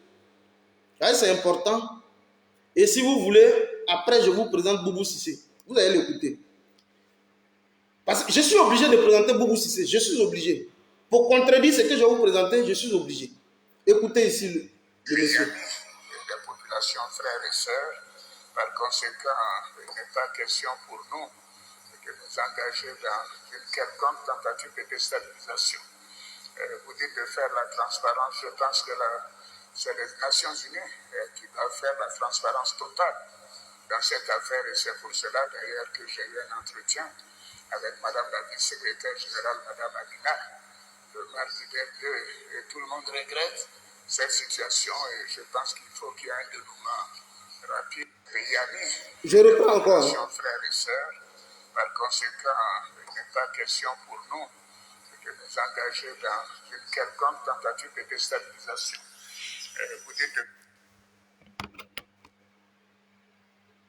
C'est important. Et si vous voulez, après, je vous présente Boubou Cissé. Vous allez l'écouter. Parce que je suis obligé de présenter Boubou Cissé. Je suis obligé. Pour contredire ce que je vais vous présenter, je suis obligé. Écoutez ici le monsieur. Des populations, frères et sœurs, par conséquent, il n'est pas question pour nous de nous engager dans une quelconque tentative de déstabilisation. Vous dites de faire la transparence, je pense que c'est les Nations Unies qui doivent faire la transparence totale dans cette affaire, et c'est pour cela d'ailleurs que j'ai eu un entretien avec Madame la vice-secrétaire générale, Madame Amina, le mardi dernier, et tout le monde regrette cette situation et je pense qu'il faut qu'il y ait un dénouement rapide. Pays amis, Je reprends encore. frères et sœurs, par conséquent, il n'est pas question pour nous de nous engager dans une quelconque tentative de déstabilisation. Vous dites de...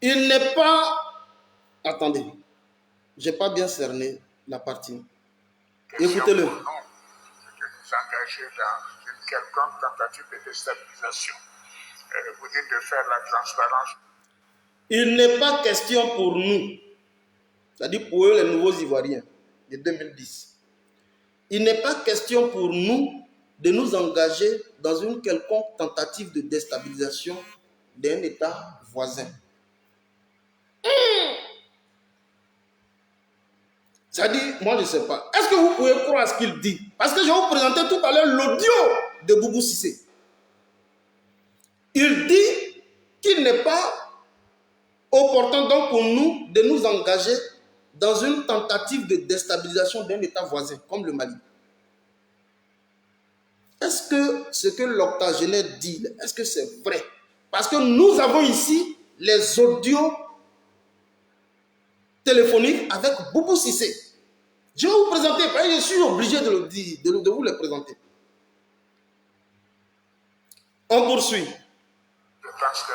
Il n'est pas... Attendez, je n'ai pas bien cerné la partie. Écoutez-le. Pour nous, de nous engager dans une quelconque tentative de déstabilisation. Vous dites de faire la transparence. Il n'est pas question pour nous, c'est-à-dire pour eux les nouveaux Ivoiriens de 2010, il n'est pas question pour nous de nous engager dans une quelconque tentative de déstabilisation d'un État voisin. C'est-à-dire, moi je ne sais pas, est-ce que vous pouvez croire à ce qu'il dit? Parce que je vais vous présenter tout à l'heure l'audio de Boubou Cissé. Il dit qu'il n'est pas opportun donc pour nous de nous engager dans une tentative de déstabilisation d'un État voisin comme le Mali. Est-ce que ce que l'octogénaire dit, est-ce que c'est vrai? Parce que nous avons ici les audios téléphoniques avec Boubou Cissé. Je vais vous présenter, parce que je suis obligé de le dire, de vous les présenter. On poursuit. Je pense que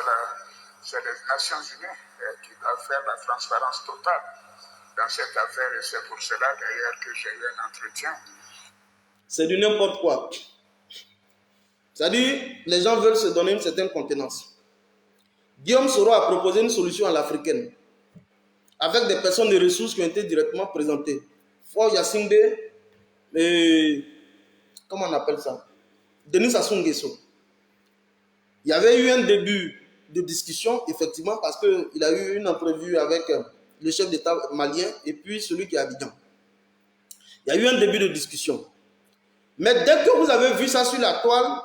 c'est les Nations Unies qui doivent faire la transparence totale dans cette affaire et c'est pour cela d'ailleurs que j'ai eu un entretien. C'est du n'importe quoi. C'est-à-dire, les gens veulent se donner une certaine contenance. Guillaume Soro a proposé une solution à l'africaine avec des personnes de ressources qui ont été directement présentées. Fort Yassingbe et comment on appelle ça? Denis Sassou Nguesso. Il y avait eu un début de discussion, effectivement, parce qu'il a eu une entrevue avec le chef d'État malien et puis celui qui est à Abidjan. Il y a eu un début de discussion. Mais dès que vous avez vu ça sur la toile,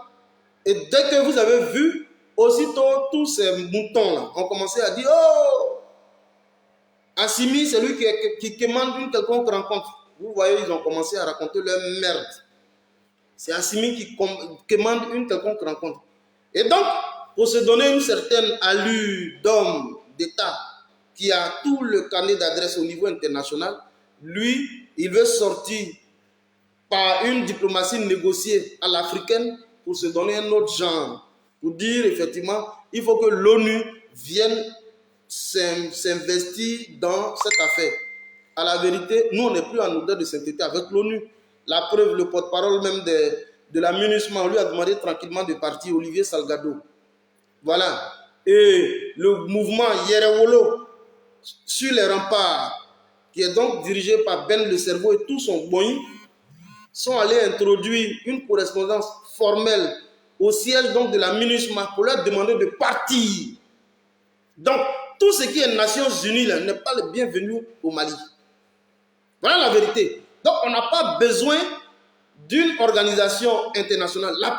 et dès que vous avez vu, aussitôt tous ces moutons-là ont commencé à dire « Oh, Assimi, c'est lui qui commande une quelconque rencontre. » Vous voyez, ils ont commencé à raconter leur merde. C'est Assimi qui commande une quelconque rencontre. Et donc, pour se donner une certaine allure d'homme d'État qui a tout le carnet d'adresse au niveau international, lui, il veut sortir par une diplomatie négociée à l'africaine pour se donner un autre genre. Pour dire, effectivement, il faut que l'ONU vienne s'investir dans cette affaire. À la vérité, nous, on n'est plus en odeur de sainteté avec l'ONU. La preuve, le porte-parole même de la MINUSMA, on lui a demandé tranquillement de partir, Olivier Salgado. Voilà. Et le mouvement Yerewolo sur les remparts, qui est donc dirigé par Ben Le Cerveau et tout son boing, sont allés introduire une correspondance formelle au siège donc de la MINUSMA pour leur demander de partir. Donc, tout ce qui est Nations Unies n'est pas le bienvenu au Mali. Voilà la vérité. Donc, on n'a pas besoin d'une organisation internationale. La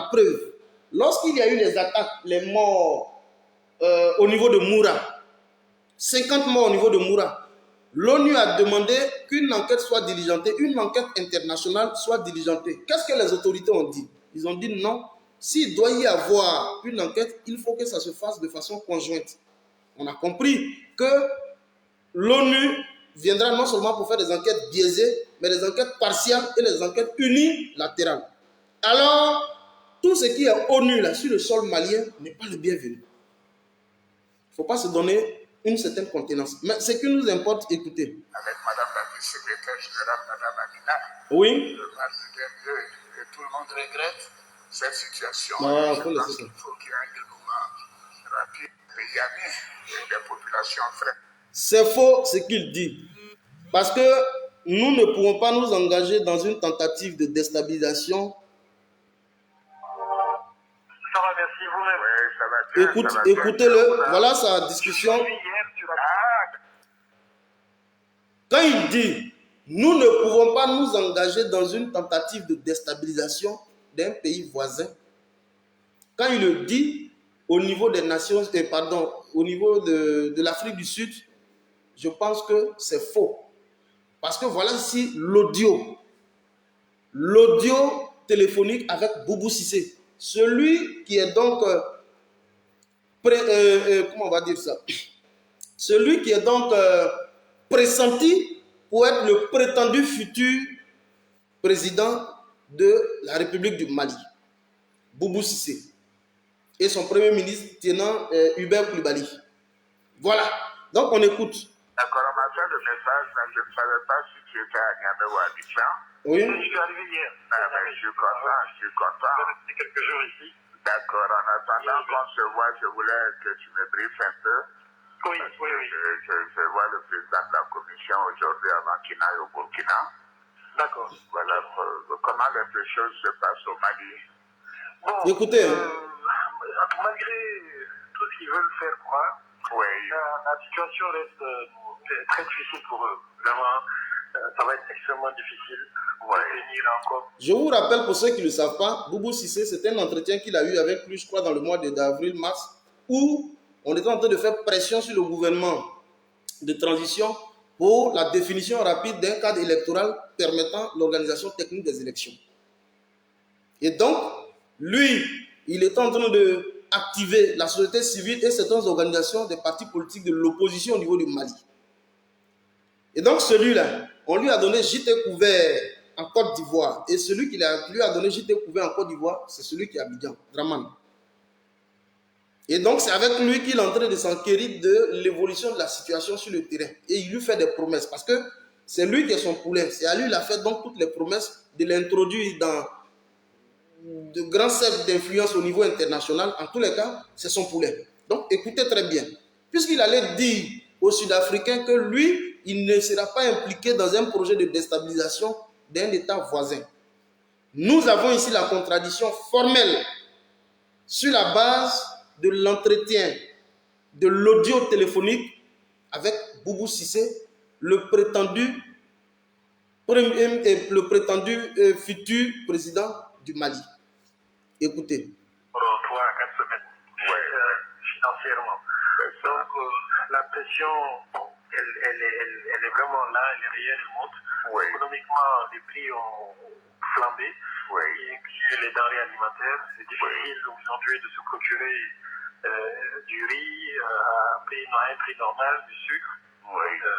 preuve, lorsqu'il y a eu les attaques, les morts au niveau de Moura, 50 morts au niveau de Moura, l'ONU a demandé qu'une enquête soit diligentée, une enquête internationale soit diligentée. Qu'est-ce que les autorités ont dit? Ils ont dit non. S'il doit y avoir une enquête, il faut que ça se fasse de façon conjointe. On a compris que l'ONU viendra non seulement pour faire des enquêtes biaisées, mais des enquêtes partiales et des enquêtes unilatérales. Alors, tout ce qui est ONU là, sur le sol malien n'est pas le bienvenu. Il ne faut pas se donner une certaine contenance. Mais ce qui nous importe, écoutez. Avec Madame la vice-secrétaire générale, Madame Amina, oui. Le mardi dernier, et tout le monde regrette cette situation. Non, je pense qu'il faut qu'il y ait un dénouement rapide. Pays amis et des populations frères. C'est faux ce qu'il dit. Parce que nous ne pouvons pas nous engager dans une tentative de déstabilisation. Ça va, merci vous-même. Oui, ça va bien. Écoutez-le, voilà sa discussion. Quand il dit, nous ne pouvons pas nous engager dans une tentative de déstabilisation d'un pays voisin, quand il le dit au niveau des nations, au niveau de l'Afrique du Sud, je pense que c'est faux. Parce que voilà ici l'audio. L'audio téléphonique avec Boubou Cissé. Celui qui est donc... comment on va dire ça? Celui qui est donc pressenti pour être le prétendu futur président de la République du Mali, Boubou Cissé, et son premier ministre, tenant Hubert Koulibaly. Voilà, donc on écoute. D'accord, on m'a fait le message, mais je ne savais pas si tu étais à Niamey ou à Abidjan. Oui. Je suis arrivé hier. Ah, mais je suis content. Je vais rester quelques jours ici. D'accord, en attendant qu'on se voit, je voulais que tu me briefes un peu. Oui. Je vois le président de la commission aujourd'hui avant qu'il n'aille au Burkina. D'accord. Voilà comment les choses se passent au Mali. Bon, Écoutez. Malgré tout ce qu'ils veulent faire croire, Oui. la situation reste très difficile pour eux. Vraiment, ça va être extrêmement difficile de tenir encore. Je vous rappelle, pour ceux qui ne le savent pas, Boubou Cissé, c'était un entretien qu'il a eu avec lui, je crois, dans le mois d'avril-mars, où on était en train de faire pression sur le gouvernement de transition pour la définition rapide d'un cadre électoral permettant l'organisation technique des élections. Et donc, lui, il est en train d'activer la société civile et certaines organisations des partis politiques de l'opposition au niveau du Mali. Et donc, celui-là, on lui a donné gîte couvert en Côte d'Ivoire. Et celui qui lui a donné gîte couvert en Côte d'Ivoire, c'est celui qui est à Abidjan, Draman. Et donc, c'est avec lui qu'il est en train de s'enquérir de l'évolution de la situation sur le terrain. Et il lui fait des promesses. Parce que c'est lui qui est son poulain. C'est à lui qu'il a fait donc toutes les promesses de l'introduire dans de grands cercles d'influence au niveau international. En tous les cas, c'est son poulain. Donc, écoutez très bien. Puisqu'il allait dire aux Sud-Africains que lui, il ne sera pas impliqué dans un projet de déstabilisation d'un État voisin. Nous avons ici la contradiction formelle sur la base de l'entretien de l'audio téléphonique avec Boubou Cissé, le prétendu futur président du Mali. Écoutez. Pour 3 à 4 semaines, financièrement. Donc, la pression, elle est vraiment là, elle est réelle, elle monte. Économiquement, les prix ont flambé. Et puis, les denrées alimentaires, c'est difficile aujourd'hui de se procurer du riz à un prix normal, du sucre.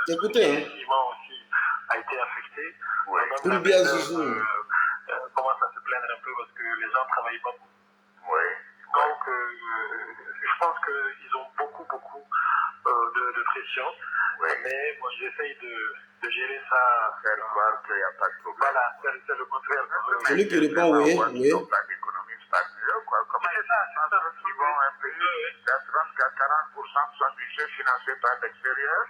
Écoutez, le ciment aussi a été affecté. Donc, commence à se plaindre un peu parce que les gens ne travaillent pas beaucoup. Donc, je pense qu'ils ont beaucoup de pression. Mais bon, ils essayent de gérer ça. Faire voir qu'il n'y a pas de problème. Voilà, c'est le contraire. Celui qui répond oui. C'est ça. Ils vont un pays à 30 à 40% de son budget financé par l'extérieur.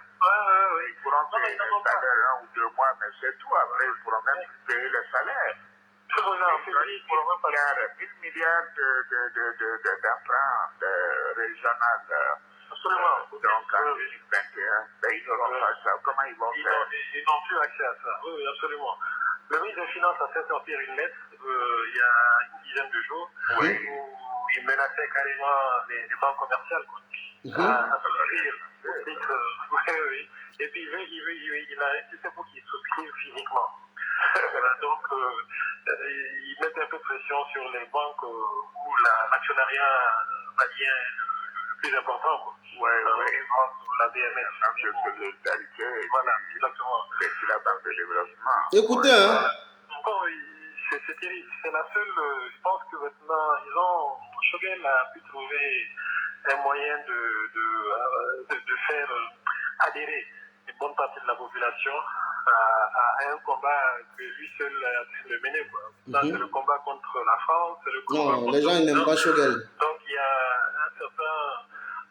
Ils pourront payer les salaires 1 ou 2 mois, mais c'est tout. Après, ils pourront même payer les salaires. Ils pourront même pas 1000 milliards d'emprunts régionaux. Absolument. Donc en 2021, ils n'auront pas ça. Comment ils vont faire? Ils n'ont plus accès à ça. Oui, absolument. Le ministre des Finances a fait sortir une lettre il y a une dizaine de jours où il menaçait carrément les banques commerciales à souscrire au titre. Et puis il a insisté pour qu'ils souscrivent physiquement. Donc il met un peu de pression sur les banques où l'actionnariat malien est le plus important. La BMS. Voilà, exactement. C'est la banque de développement. Écoutez, Bon, c'est terrible. C'est la seule. Je pense que maintenant, Choguel a pu trouver un moyen de faire adhérer une bonne partie de la population à un combat que lui seul a pu le mener. C'est le combat contre la France. Le combat non, les gens ils n'aiment pas Choguel. Donc il y a un certain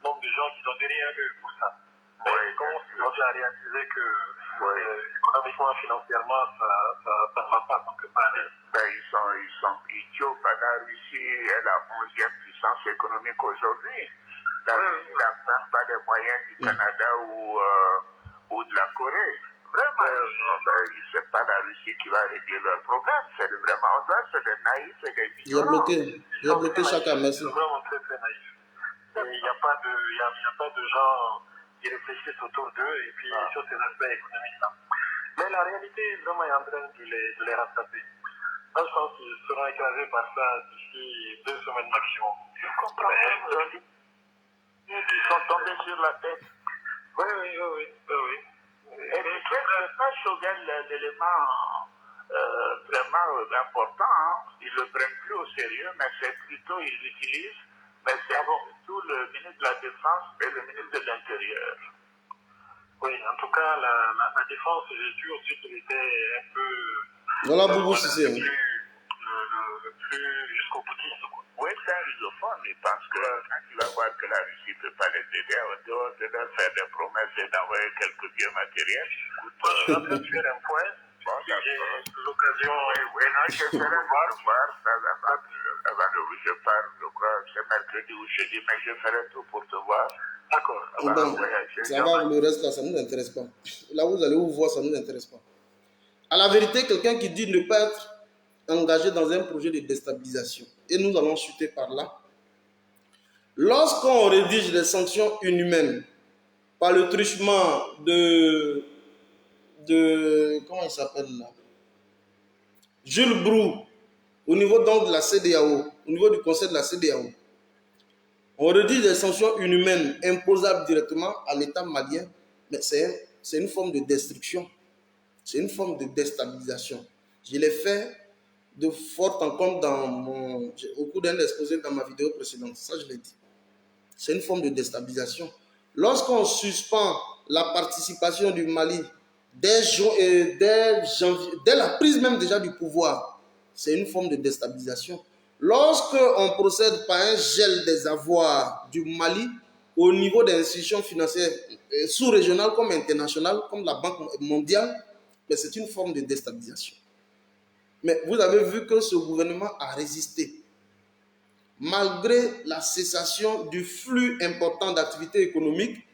nombre de gens qui sont derrière eux pour ça. Mais quand on a réalisé que économiquement, financièrement, ça ne va pas, donc ça arrive. Ils sont idiots. La Russie est la 11e puissance économique aujourd'hui. La Russie n'a même pas les moyens du Canada ou de la Corée. Vraiment, c'est pas la Russie qui va régler leurs problèmes. C'est vraiment, c'est des naïfs et des ignorants. Il a bloqué chacun, merci. C'est vraiment très très naïf. Et il n'y a pas de gens qui réfléchissent autour d'eux et puis sur ces aspects économiques-là. Mais la réalité, vraiment, est en train de les rattraper. Moi, je pense qu'ils seront écrasés par ça d'ici 2 semaines maximum. Je comprends pas. Ils sont tombés sur la tête. Oui. Et puis, c'est pas Choguel l'élément vraiment important. Hein. Ils ne le prennent plus au sérieux, mais c'est plutôt, ils l'utilisent. Mais c'est tout le ministre de la Défense et le ministre de l'Intérieur. Oui, en tout cas, la défense, j'ai vu aussi qu'il était un peu... Voilà, Boubou Cissé. Le plus jusqu'au boutiste, quoi. Oui, c'est un rusophone. Il pense que quand il va voir que la Russie ne peut pas les aider, en dehors de leur faire des promesses et d'envoyer quelques biens matériels. Je suis en train de faire un point. Bon, si j'ai l'occasion... Oui, non, je serai voir ça avant de je pars, je crois, c'est mercredi ou jeudi, mais je ferai tout pour te voir. D'accord. Bon, ça va, le reste là, ça ne nous intéresse pas. Là où vous allez vous voir, ça ne nous intéresse pas. À la vérité, quelqu'un qui dit ne pas être engagé dans un projet de déstabilisation, et nous allons chuter par là. Lorsqu'on rédige des sanctions inhumaines par le truchement de comment il s'appelle là, Jules Brou, au niveau donc de la CEDEAO, au niveau du conseil de la CEDEAO, on rédige des sanctions inhumaines imposables directement à l'État malien, mais c'est une forme de destruction, c'est une forme de déstabilisation. Je l'ai fait de fort en compte au cours d'un exposé dans ma vidéo précédente, ça je l'ai dit. C'est une forme de déstabilisation. Lorsqu'on suspend la participation du Mali dès la prise même déjà du pouvoir, c'est une forme de déstabilisation. Lorsqu'on procède par un gel des avoirs du Mali au niveau des institutions financières sous-régionales comme internationales, comme la Banque mondiale, c'est une forme de déstabilisation. Mais vous avez vu que ce gouvernement a résisté. Malgré la cessation du flux important d'activités économiques,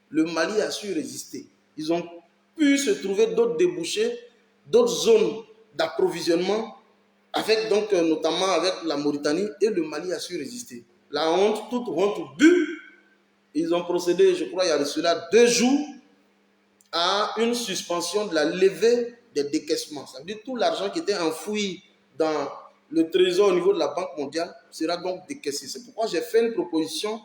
le Mali a su résister. Ils ont pu se trouver d'autres débouchés, d'autres zones d'approvisionnement, avec donc notamment avec la Mauritanie, et le Mali a su résister. La honte, toute honte but, ils ont procédé, je crois, il y a de cela 2 jours, à une suspension de la levée des décaissements. Ça veut dire que tout l'argent qui était enfoui dans le trésor au niveau de la Banque mondiale sera donc décaissé. C'est pourquoi j'ai fait une proposition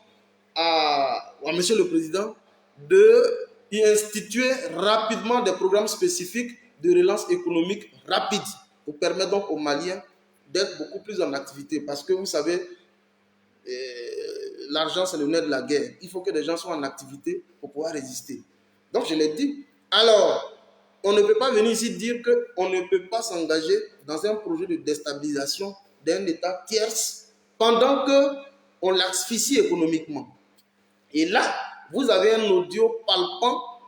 à Monsieur le Président d'y instituer rapidement des programmes spécifiques de relance économique rapide pour permettre donc aux Maliens d'être beaucoup plus en activité. Parce que vous savez, l'argent c'est le nerf de la guerre. Il faut que les gens soient en activité pour pouvoir résister. Donc je l'ai dit. Alors, on ne peut pas venir ici dire qu'on ne peut pas s'engager dans un projet de déstabilisation d'un État tierce pendant qu'on l'asphyxie économiquement. Et là, vous avez un audio palpant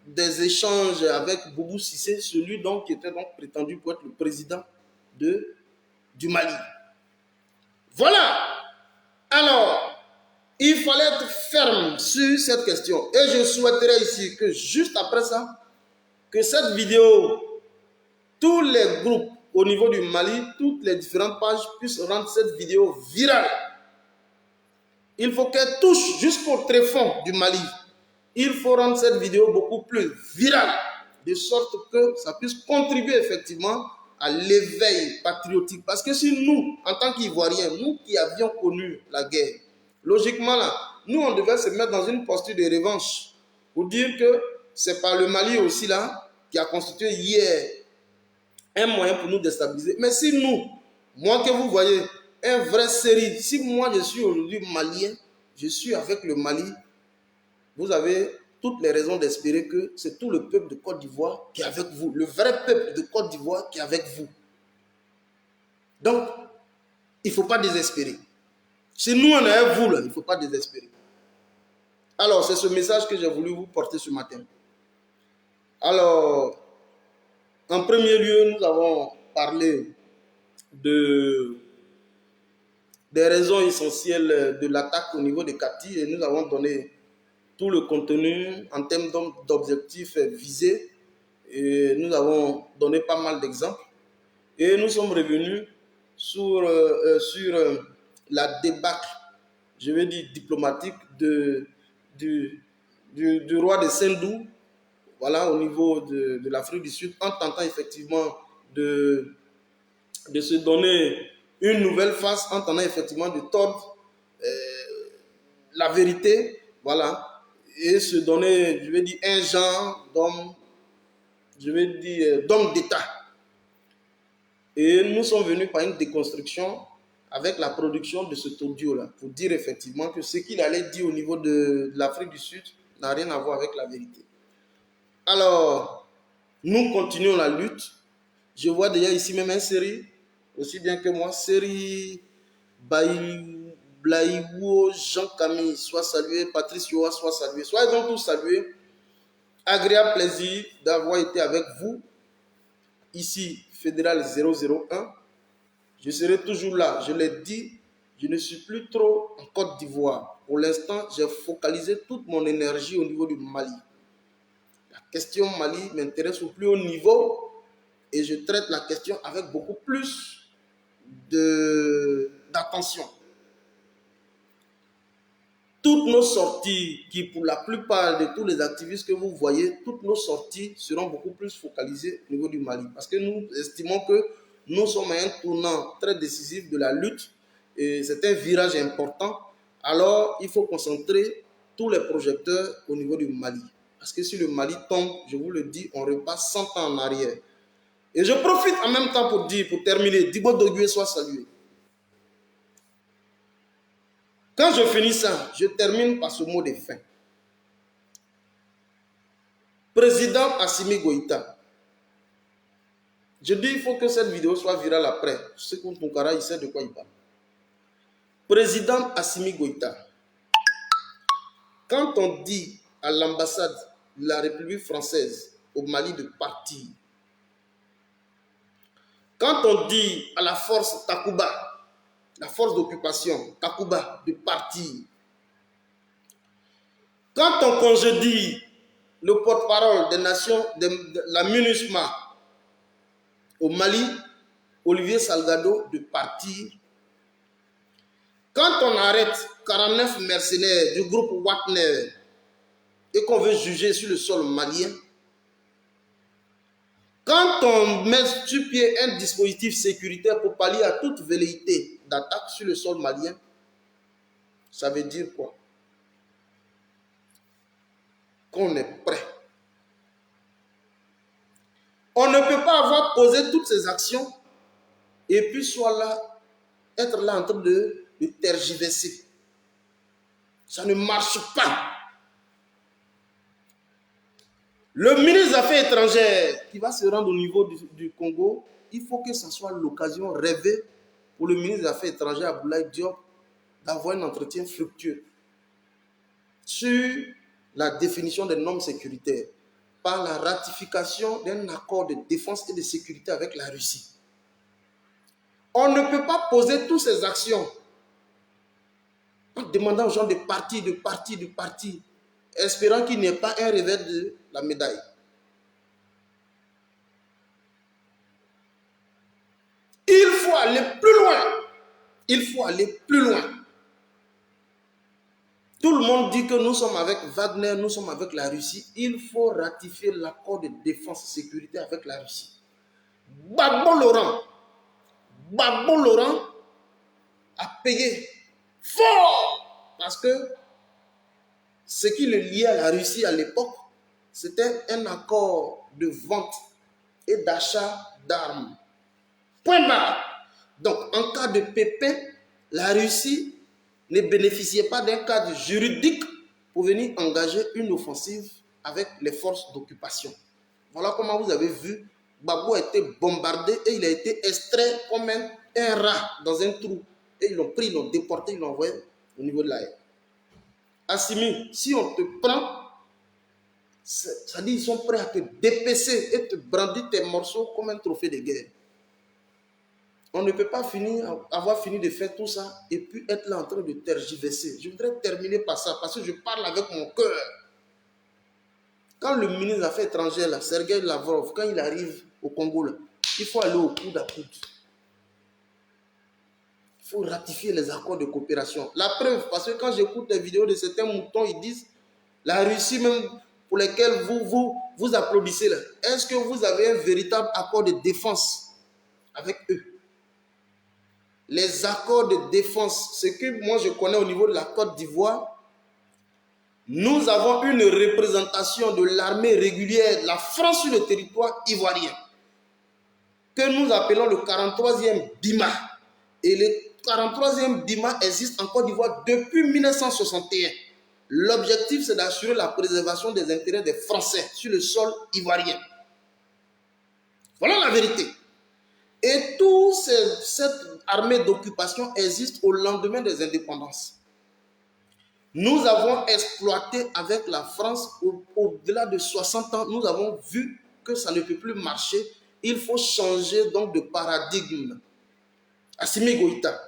des échanges avec Boubou Cissé, celui donc qui était donc prétendu pour être le président du Mali. Voilà. Alors, il fallait être ferme sur cette question. Et je souhaiterais ici que juste après ça, que cette vidéo, tous les groupes au niveau du Mali, toutes les différentes pages puissent rendre cette vidéo virale. Il faut qu'elle touche jusqu'au tréfonds du Mali. Il faut rendre cette vidéo beaucoup plus virale, de sorte que ça puisse contribuer effectivement à l'éveil patriotique. Parce que si nous, en tant qu'Ivoiriens, nous qui avions connu la guerre, logiquement là, nous on devait se mettre dans une posture de revanche pour dire que c'est par le Mali aussi là qui a constitué hier un moyen pour nous déstabiliser. Mais si nous, moi que vous voyez, un vrai série, si moi je suis aujourd'hui malien, je suis avec le Mali, vous avez toutes les raisons d'espérer que c'est tout le peuple de Côte d'Ivoire qui est avec vous, le vrai peuple de Côte d'Ivoire qui est avec vous. Donc, il ne faut pas désespérer. Si nous on est avec vous, là, il ne faut pas désespérer. Alors, c'est ce message que j'ai voulu vous porter ce matin. Alors, en premier lieu, nous avons parlé des raisons essentielles de l'attaque au niveau de Kati et nous avons donné tout le contenu en termes d'objectifs visés et nous avons donné pas mal d'exemples et nous sommes revenus sur la débâcle, je vais dire diplomatique du roi de Sendou voilà, au niveau de l'Afrique du Sud, en tentant effectivement de se donner une nouvelle face, en tentant effectivement de tordre la vérité, voilà, et se donner, je vais dire, un genre d'homme, je vais dire, d'homme d'État. Et nous sommes venus par une déconstruction avec la production de cet audio-là, pour dire effectivement que ce qu'il allait dire au niveau de l'Afrique du Sud n'a rien à voir avec la vérité. Alors, nous continuons la lutte. Je vois déjà ici même un série, aussi bien que moi, série Blaïwo, Jean-Camille, soit salué, Patrice Yoa, soit salué. Soyez donc tous salués. Agréable plaisir d'avoir été avec vous. Ici, Fédéral 001. Je serai toujours là. Je l'ai dit, je ne suis plus trop en Côte d'Ivoire. Pour l'instant, j'ai focalisé toute mon énergie au niveau du Mali. La question Mali m'intéresse au plus haut niveau et je traite la question avec beaucoup plus d'attention. Toutes nos sorties, qui pour la plupart de tous les activistes que vous voyez, toutes nos sorties seront beaucoup plus focalisées au niveau du Mali. Parce que nous estimons que nous sommes à un tournant très décisif de la lutte et c'est un virage important. Alors, il faut concentrer tous les projecteurs au niveau du Mali. Parce que si le Mali tombe, je vous le dis, on repasse 100 ans en arrière. Et je profite en même temps pour dire, pour terminer, Dibo Dogué soit salué. Quand je finis ça, je termine par ce mot de fin. Président Assimi Goïta. Je dis il faut que cette vidéo soit virale après. Je sais que Tounkara, il sait de quoi il parle. Président Assimi Goïta. Quand on dit à l'ambassade de la République française au Mali de partir, quand on dit à la force Takuba, la force d'occupation Takuba de partir, quand on congédie le porte-parole des nations, de la MINUSMA au Mali, Olivier Salgado, de partir, quand on arrête 49 mercenaires du groupe Wagner et qu'on veut juger sur le sol malien, quand on met sur pied un dispositif sécuritaire pour pallier à toute velléité d'attaque sur le sol malien, ça veut dire quoi? Qu'on est prêt. On ne peut pas avoir posé toutes ces actions et puis être là en train de tergiverser. Ça ne marche pas. Le ministre des Affaires étrangères qui va se rendre au niveau du Congo, il faut que ce soit l'occasion rêvée pour le ministre des Affaires étrangères, Abdoulaye Diop, d'avoir un entretien fructueux sur la définition des normes sécuritaires par la ratification d'un accord de défense et de sécurité avec la Russie. On ne peut pas poser toutes ces actions en demandant aux gens de partir, espérant qu'il n'y ait pas un revers de la médaille. Il faut aller plus loin. Il faut aller plus loin. Tout le monde dit que nous sommes avec Wagner, nous sommes avec la Russie. Il faut ratifier l'accord de défense et sécurité avec la Russie. Gbagbo Laurent a payé fort parce que ce qui le liait à la Russie à l'époque, c'était un accord de vente et d'achat d'armes. Point barre. Donc, en cas de pépin, la Russie ne bénéficiait pas d'un cadre juridique pour venir engager une offensive avec les forces d'occupation. Voilà comment vous avez vu, Gbagbo a été bombardé et il a été extrait comme un rat dans un trou. Et ils l'ont pris, ils l'ont déporté, ils l'ont envoyé au niveau de la haie. Assimi, si on te prend, ça dit qu'ils sont prêts à te dépecer et te brandir tes morceaux comme un trophée de guerre. On ne peut pas avoir fini de faire tout ça et puis être là en train de tergiverser. Je voudrais terminer par ça parce que je parle avec mon cœur. Quand le ministre des Affaires étrangères, là, Sergueï Lavrov, quand il arrive au Congo, là, il faut aller au coude à coude. Il faut ratifier les accords de coopération. La preuve, parce que quand j'écoute les vidéos de certains moutons, ils disent la Russie même pour lesquels vous applaudissez là, est-ce que vous avez un véritable accord de défense avec eux? Les accords de défense, ce que moi je connais au niveau de la Côte d'Ivoire, nous avons une représentation de l'armée régulière de la France sur le territoire ivoirien, que nous appelons le 43e BIMA. Et le 43e BIMA existe en Côte d'Ivoire depuis 1961. L'objectif, c'est d'assurer la préservation des intérêts des Français sur le sol ivoirien. Voilà la vérité. Et toute cette armée d'occupation existe au lendemain des indépendances. Nous avons exploité avec la France au-delà de 60 ans. Nous avons vu que ça ne peut plus marcher. Il faut changer donc de paradigme. Assimi Goïta.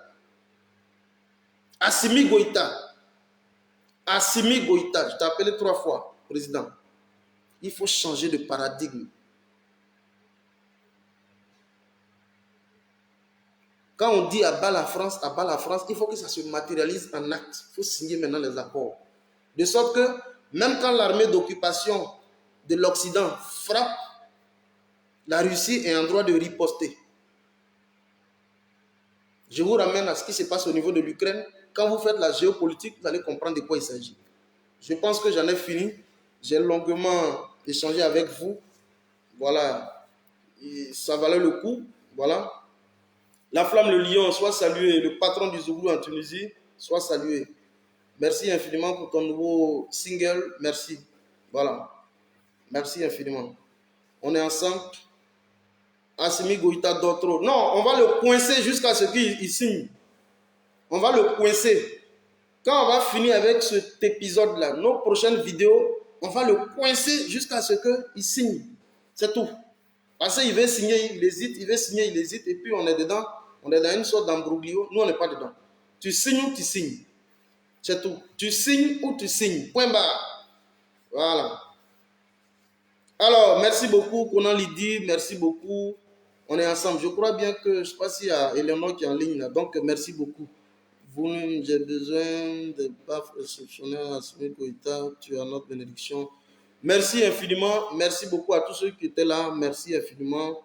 Assimi Goïta. Assimi Goïta. Je t'ai appelé 3 fois, président. Il faut changer de paradigme. Quand on dit abat la France, il faut que ça se matérialise en acte. Il faut signer maintenant les accords. De sorte que, même quand l'armée d'occupation de l'Occident frappe, la Russie est en droit de riposter. Je vous ramène à ce qui se passe au niveau de l'Ukraine. Quand vous faites la géopolitique, vous allez comprendre de quoi il s'agit. Je pense que j'en ai fini. J'ai longuement échangé avec vous. Voilà. Et ça valait le coup. Voilà. La Flamme, le Lion, soit salué. Le patron du Zouglou en Tunisie, soit salué. Merci infiniment pour ton nouveau single. Merci. Voilà. Merci infiniment. On est ensemble. Assimi Goïta d'autres. Non, on va le coincer jusqu'à ce qu'il signe. On va le coincer. Quand on va finir avec cet épisode-là, nos prochaines vidéos, on va le coincer jusqu'à ce qu'il signe. C'est tout. Parce qu'il veut signer, il hésite, il veut signer, il hésite, et puis on est dedans. On est dans une sorte d'embroglio. Nous, on n'est pas dedans. Tu signes ou tu signes. C'est tout. Tu signes ou tu signes. Point barre. Voilà. Alors, merci beaucoup, Conan Lydie. Merci beaucoup. On est ensemble. Je crois bien que, je ne sais pas s'il y a Eleanor qui est en ligne là. Donc, merci beaucoup. J'ai besoin de pas exceptionnel à Assimi Goïta. Tu as notre bénédiction. Merci infiniment. Merci beaucoup à tous ceux qui étaient là. Merci infiniment.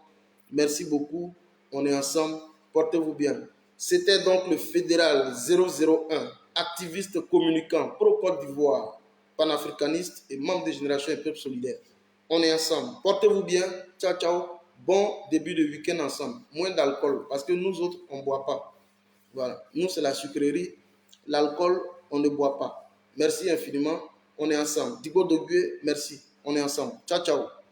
Merci beaucoup. On est ensemble. Portez-vous bien. C'était donc le fédéral 001, activiste communicant pro-Côte d'Ivoire, panafricaniste et membre des Générations et Peuples Solidaires. On est ensemble. Portez-vous bien. Ciao, ciao. Bon début de week-end ensemble. Moins d'alcool parce que nous autres, on ne boit pas. Voilà. Nous, c'est la sucrerie. L'alcool, on ne boit pas. Merci infiniment. On est ensemble. Digo Dogue, merci. On est ensemble. Ciao, ciao.